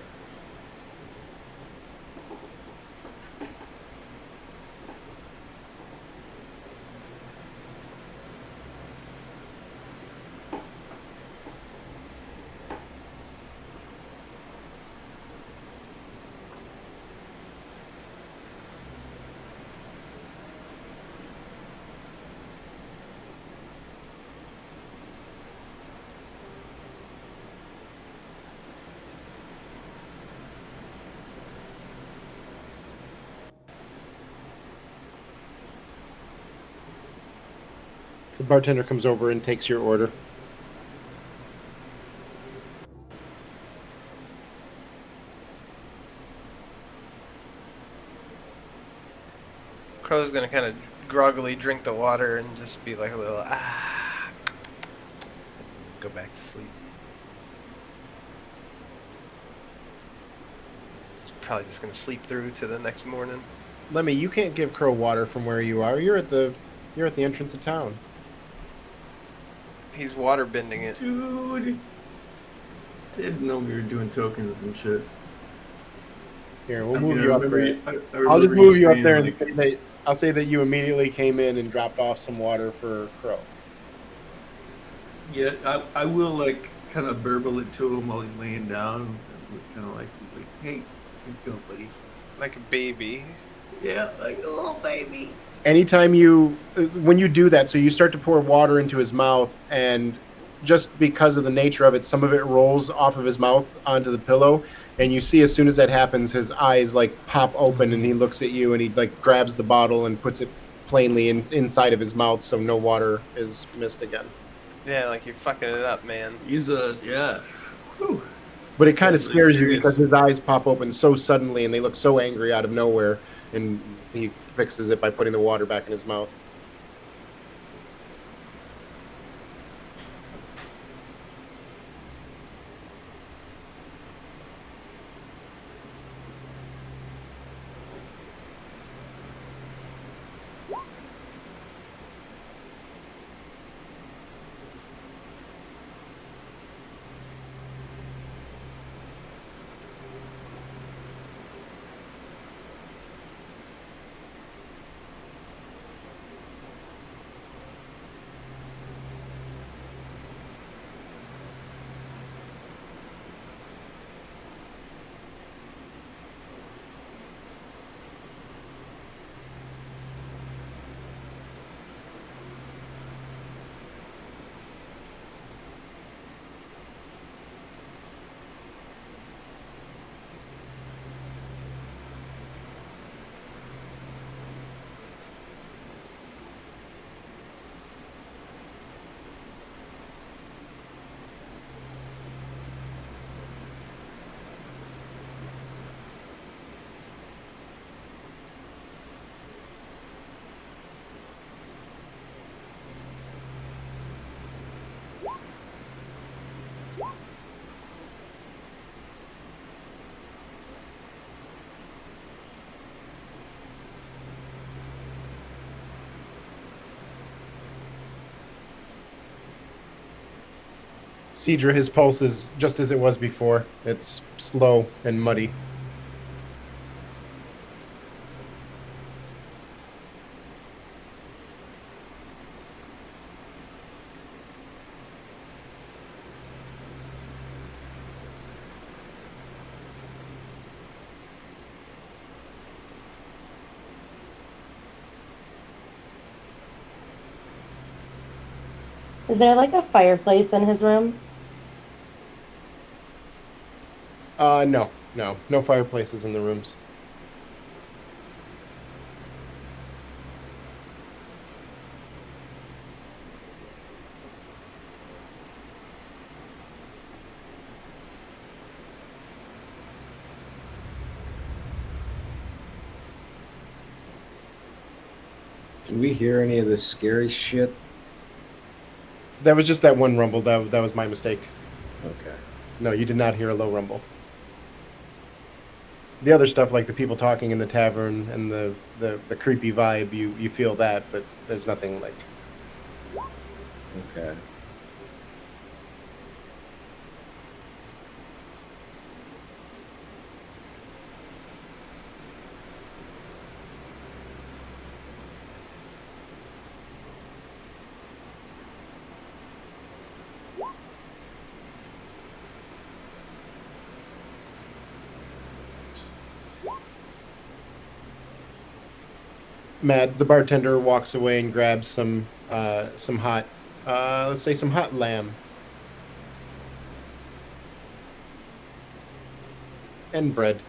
The bartender comes over and takes your order. Crow's gonna kind of groggily drink the water and just be like a little go back to sleep. He's probably just gonna sleep through to the next morning. Lemmy, you can't give Crow water from where you are. You're at the entrance of town. He's water bending it. Dude, didn't know we were doing tokens and shit. Here, we'll I move mean, you I up there. remember I'll just move you up saying, there like, and say I'll say that you immediately came in and dropped off some water for Crow. Yeah, I will like kind of burble it to him while he's laying down. kind of like, hey, here you go, buddy. Like a baby. Yeah, like a little baby. Anytime when you do that, so you start to pour water into his mouth, and just because of the nature of it, some of it rolls off of his mouth onto the pillow, and you see as soon as that happens, his eyes like pop open, and he looks at you, and he like grabs the bottle and puts it plainly inside of his mouth, so no water is missed again. Yeah, like you're fucking it up, man. He's yeah. Whew. But it kind of That's really scares you serious. because his eyes pop open so suddenly, and they look so angry out of nowhere, and he fixes it by putting the water back in his mouth. Cedra, his pulse is just as it was before. It's slow and muddy. Is there like a fireplace in his room? No fireplaces in the rooms. Can we hear any of this scary shit? That was just that one rumble. That was my mistake. Okay. No, you did not hear a low rumble. The other stuff, like the people talking in the tavern and the creepy vibe, you feel that, but there's nothing like. Okay. Mads, the bartender, walks away and grabs some hot, let's say some hot lamb. And bread.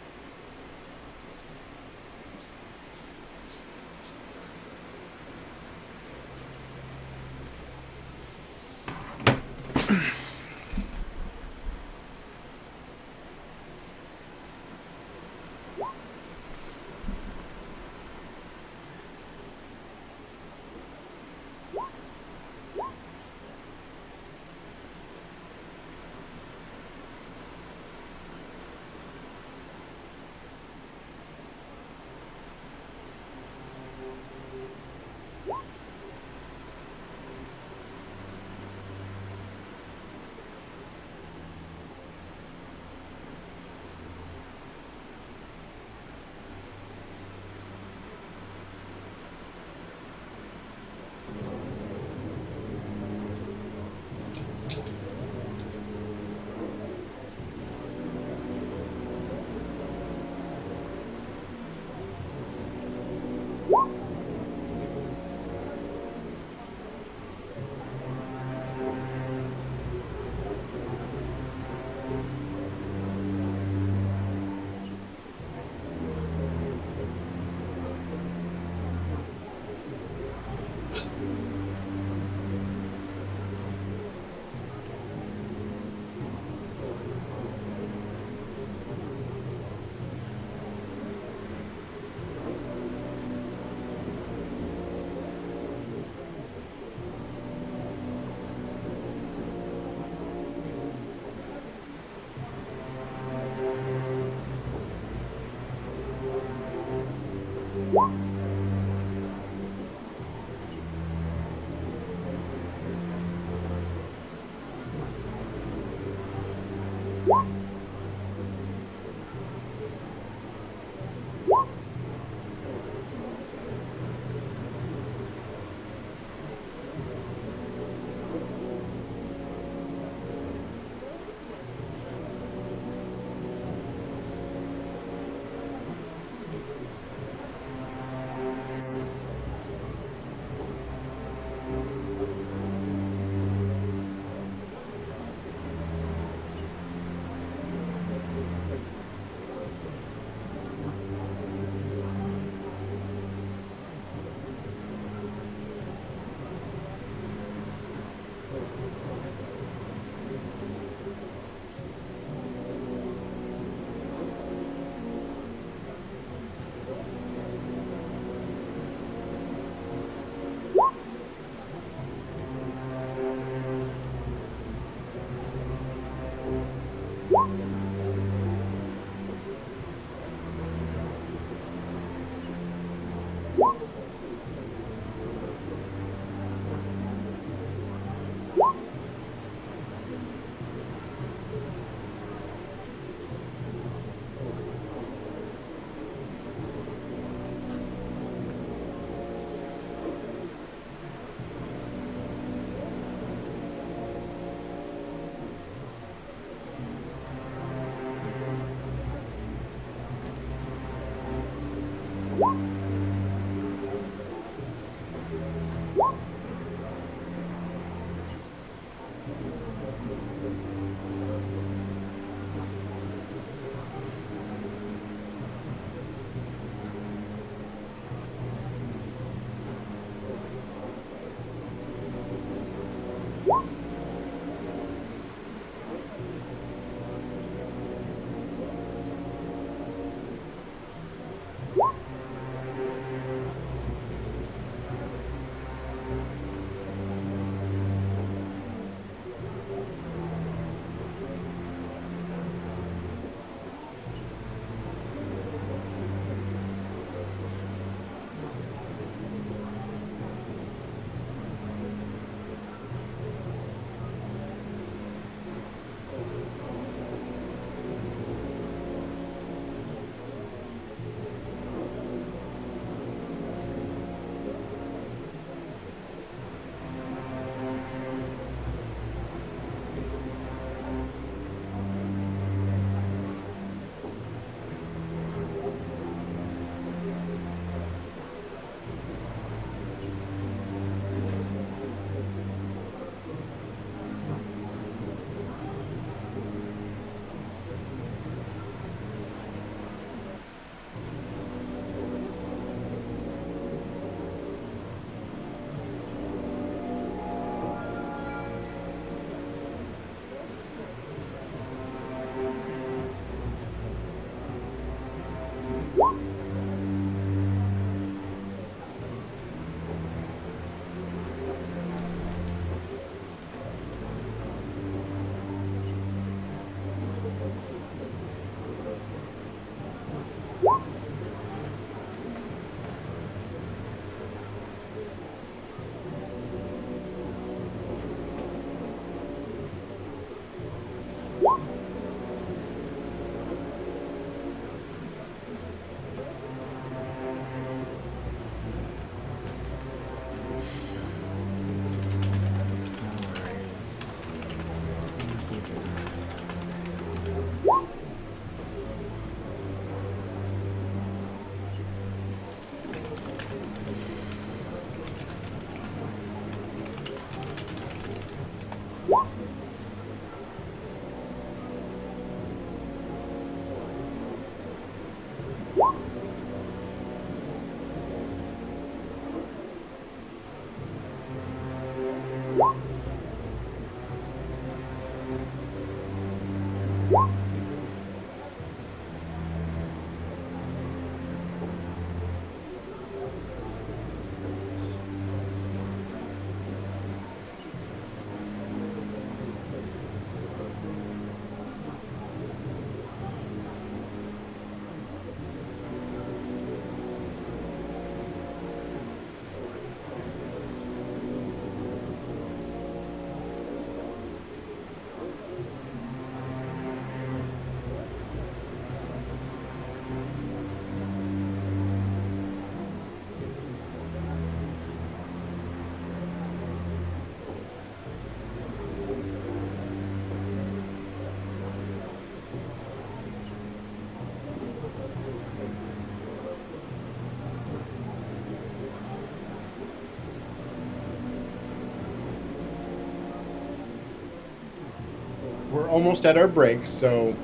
We're almost at our break, so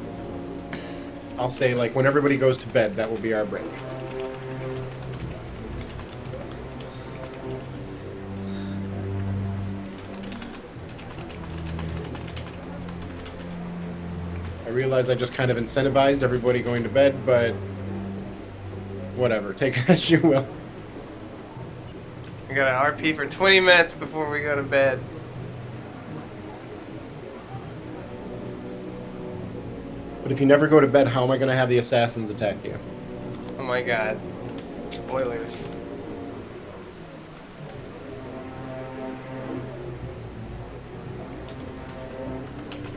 I'll say, like, when everybody goes to bed, that will be our break. I realize I just kind of incentivized everybody going to bed, but whatever. Take it as you will. We got an RP for 20 minutes before we go to bed. But if you never go to bed, how am I going to have the assassins attack you? Oh my god. Spoilers.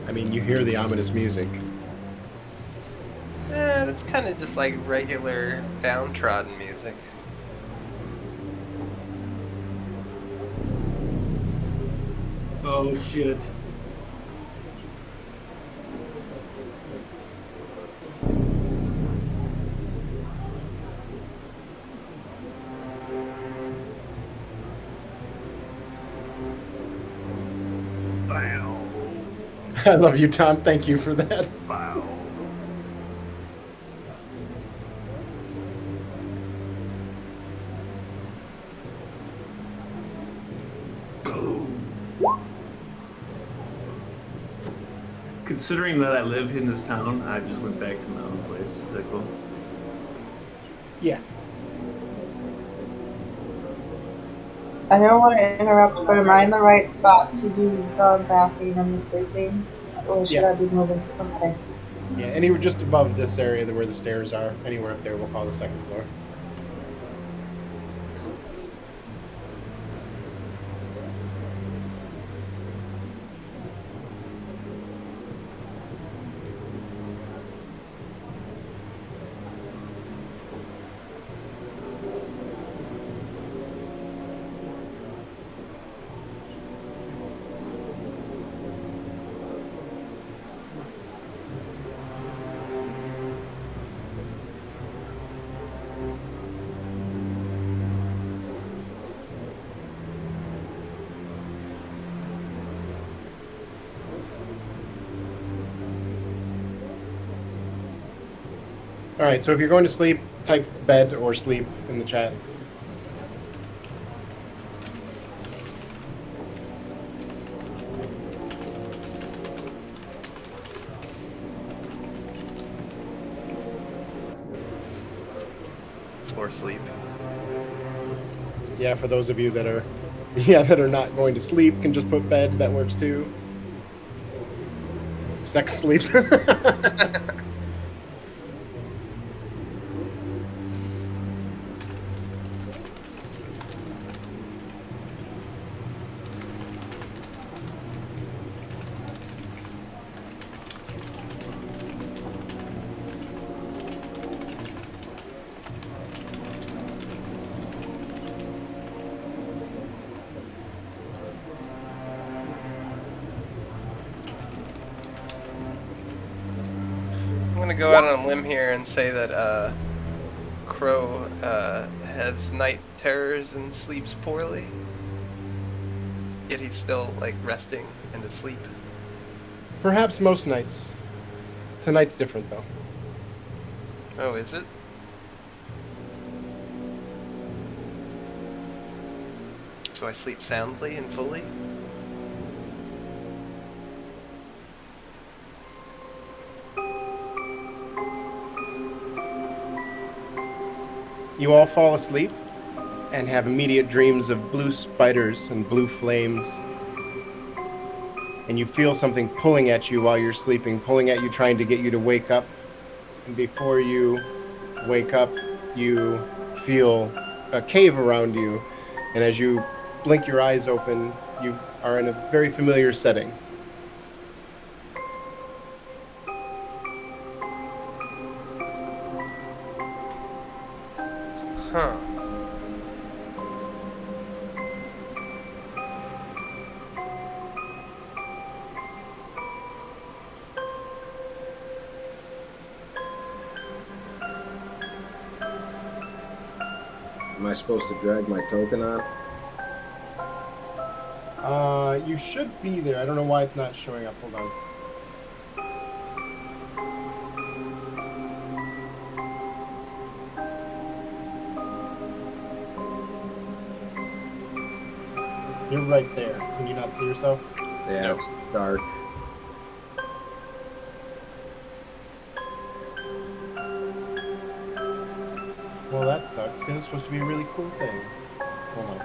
I mean, you hear the ominous music. That's kind of just like regular downtrodden music. Oh shit. I love you, Tom. Thank you for that. Wow. Considering that I live in this town, I just went back to my own place. Is that cool? Yeah. I don't want to interrupt, but am I in the right spot to do the bathing and the sleeping? Or should Yes. I be moving? Okay. Yeah, anywhere just above this area where the stairs are. Anywhere up there, we'll call the second floor. All right, so if you're going to sleep, type bed or sleep in the chat. Or sleep. Yeah, for those of you that are, that are not going to sleep, can just put bed. That works too. Sex sleep. I'm gonna go out on a limb here and say that Crow has night terrors and sleeps poorly. Yet he's still like resting and asleep. Perhaps most nights. Tonight's different though. Oh, is it? So I sleep soundly and fully? You all fall asleep and have immediate dreams of blue spiders and blue flames. And you feel something pulling at you while you're sleeping, pulling at you, trying to get you to wake up. And before you wake up, you feel a cave around you. And as you blink your eyes open, you are in a very familiar setting. Huh. Am I supposed to drag my token on? You should be there. I don't know why it's not showing up. Hold on. You're right there. Can you not see yourself? Yeah, Nope. it's dark. Well, that sucks, because it's supposed to be a really cool thing. Hold on.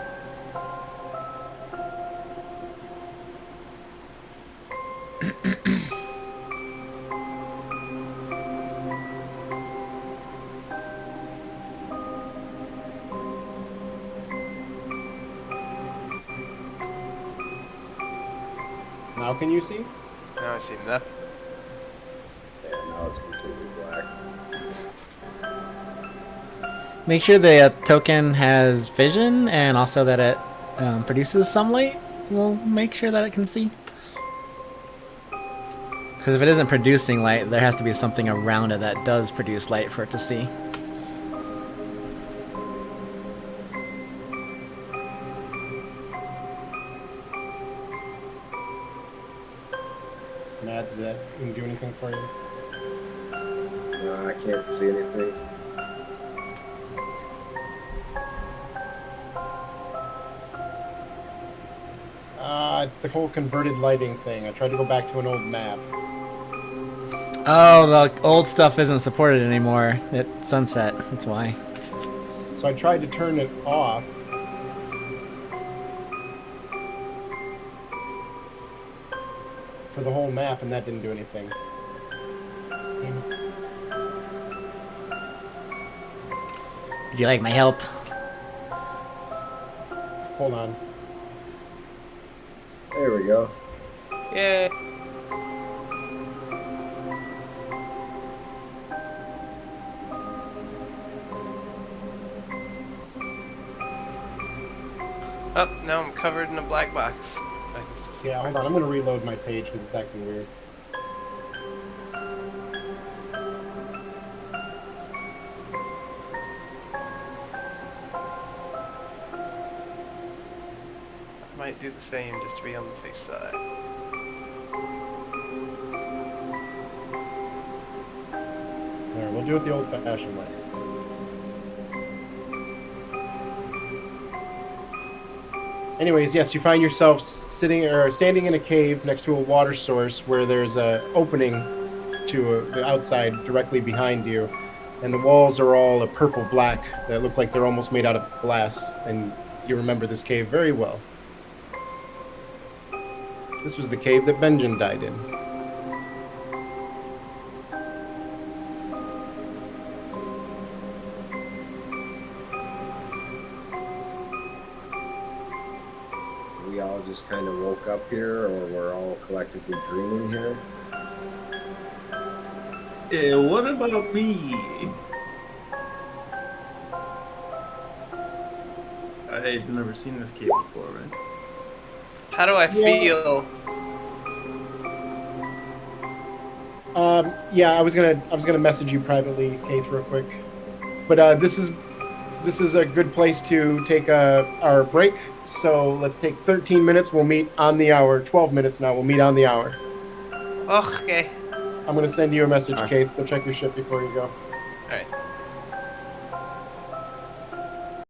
Now can you see? Now I see nothing. Yeah, now it's completely black. Make sure the token has vision and also that it produces some light. We'll make sure that it can see. Because if it isn't producing light, there has to be something around it that does produce light for it to see. Does that even do anything for you? No, I can't see anything. It's the whole converted lighting thing. I tried to go back to an old map. Oh, the old stuff isn't supported anymore at sunset. That's why. So I tried to turn it off. For the whole map, and that didn't do anything. Damn it. Would you like my help? Hold on. There we go. Yay. Oh, now I'm covered in a black box. Yeah, hold on. I'm going to reload my page because it's acting weird. Might do the same just to be on the safe side. There, we'll do it the old-fashioned way. Anyways, yes, you find yourself sitting or standing in a cave next to a water source where there's a opening to the outside directly behind you, and the walls are all a purple black that look like they're almost made out of glass, and you remember this cave very well. This was the cave that Benjamin died in. We all just kind of woke up here, or we're all collectively dreaming here. Yeah, what about me? I've never seen this cave before, right? How do I feel? Yeah, I was gonna message you privately, Keith, real quick. But this is a good place to take our break. So let's take 13 minutes. We'll meet on the hour. 12 minutes now. We'll meet on the hour. Okay. I'm gonna send you a message, Keith. So check your ship before you go.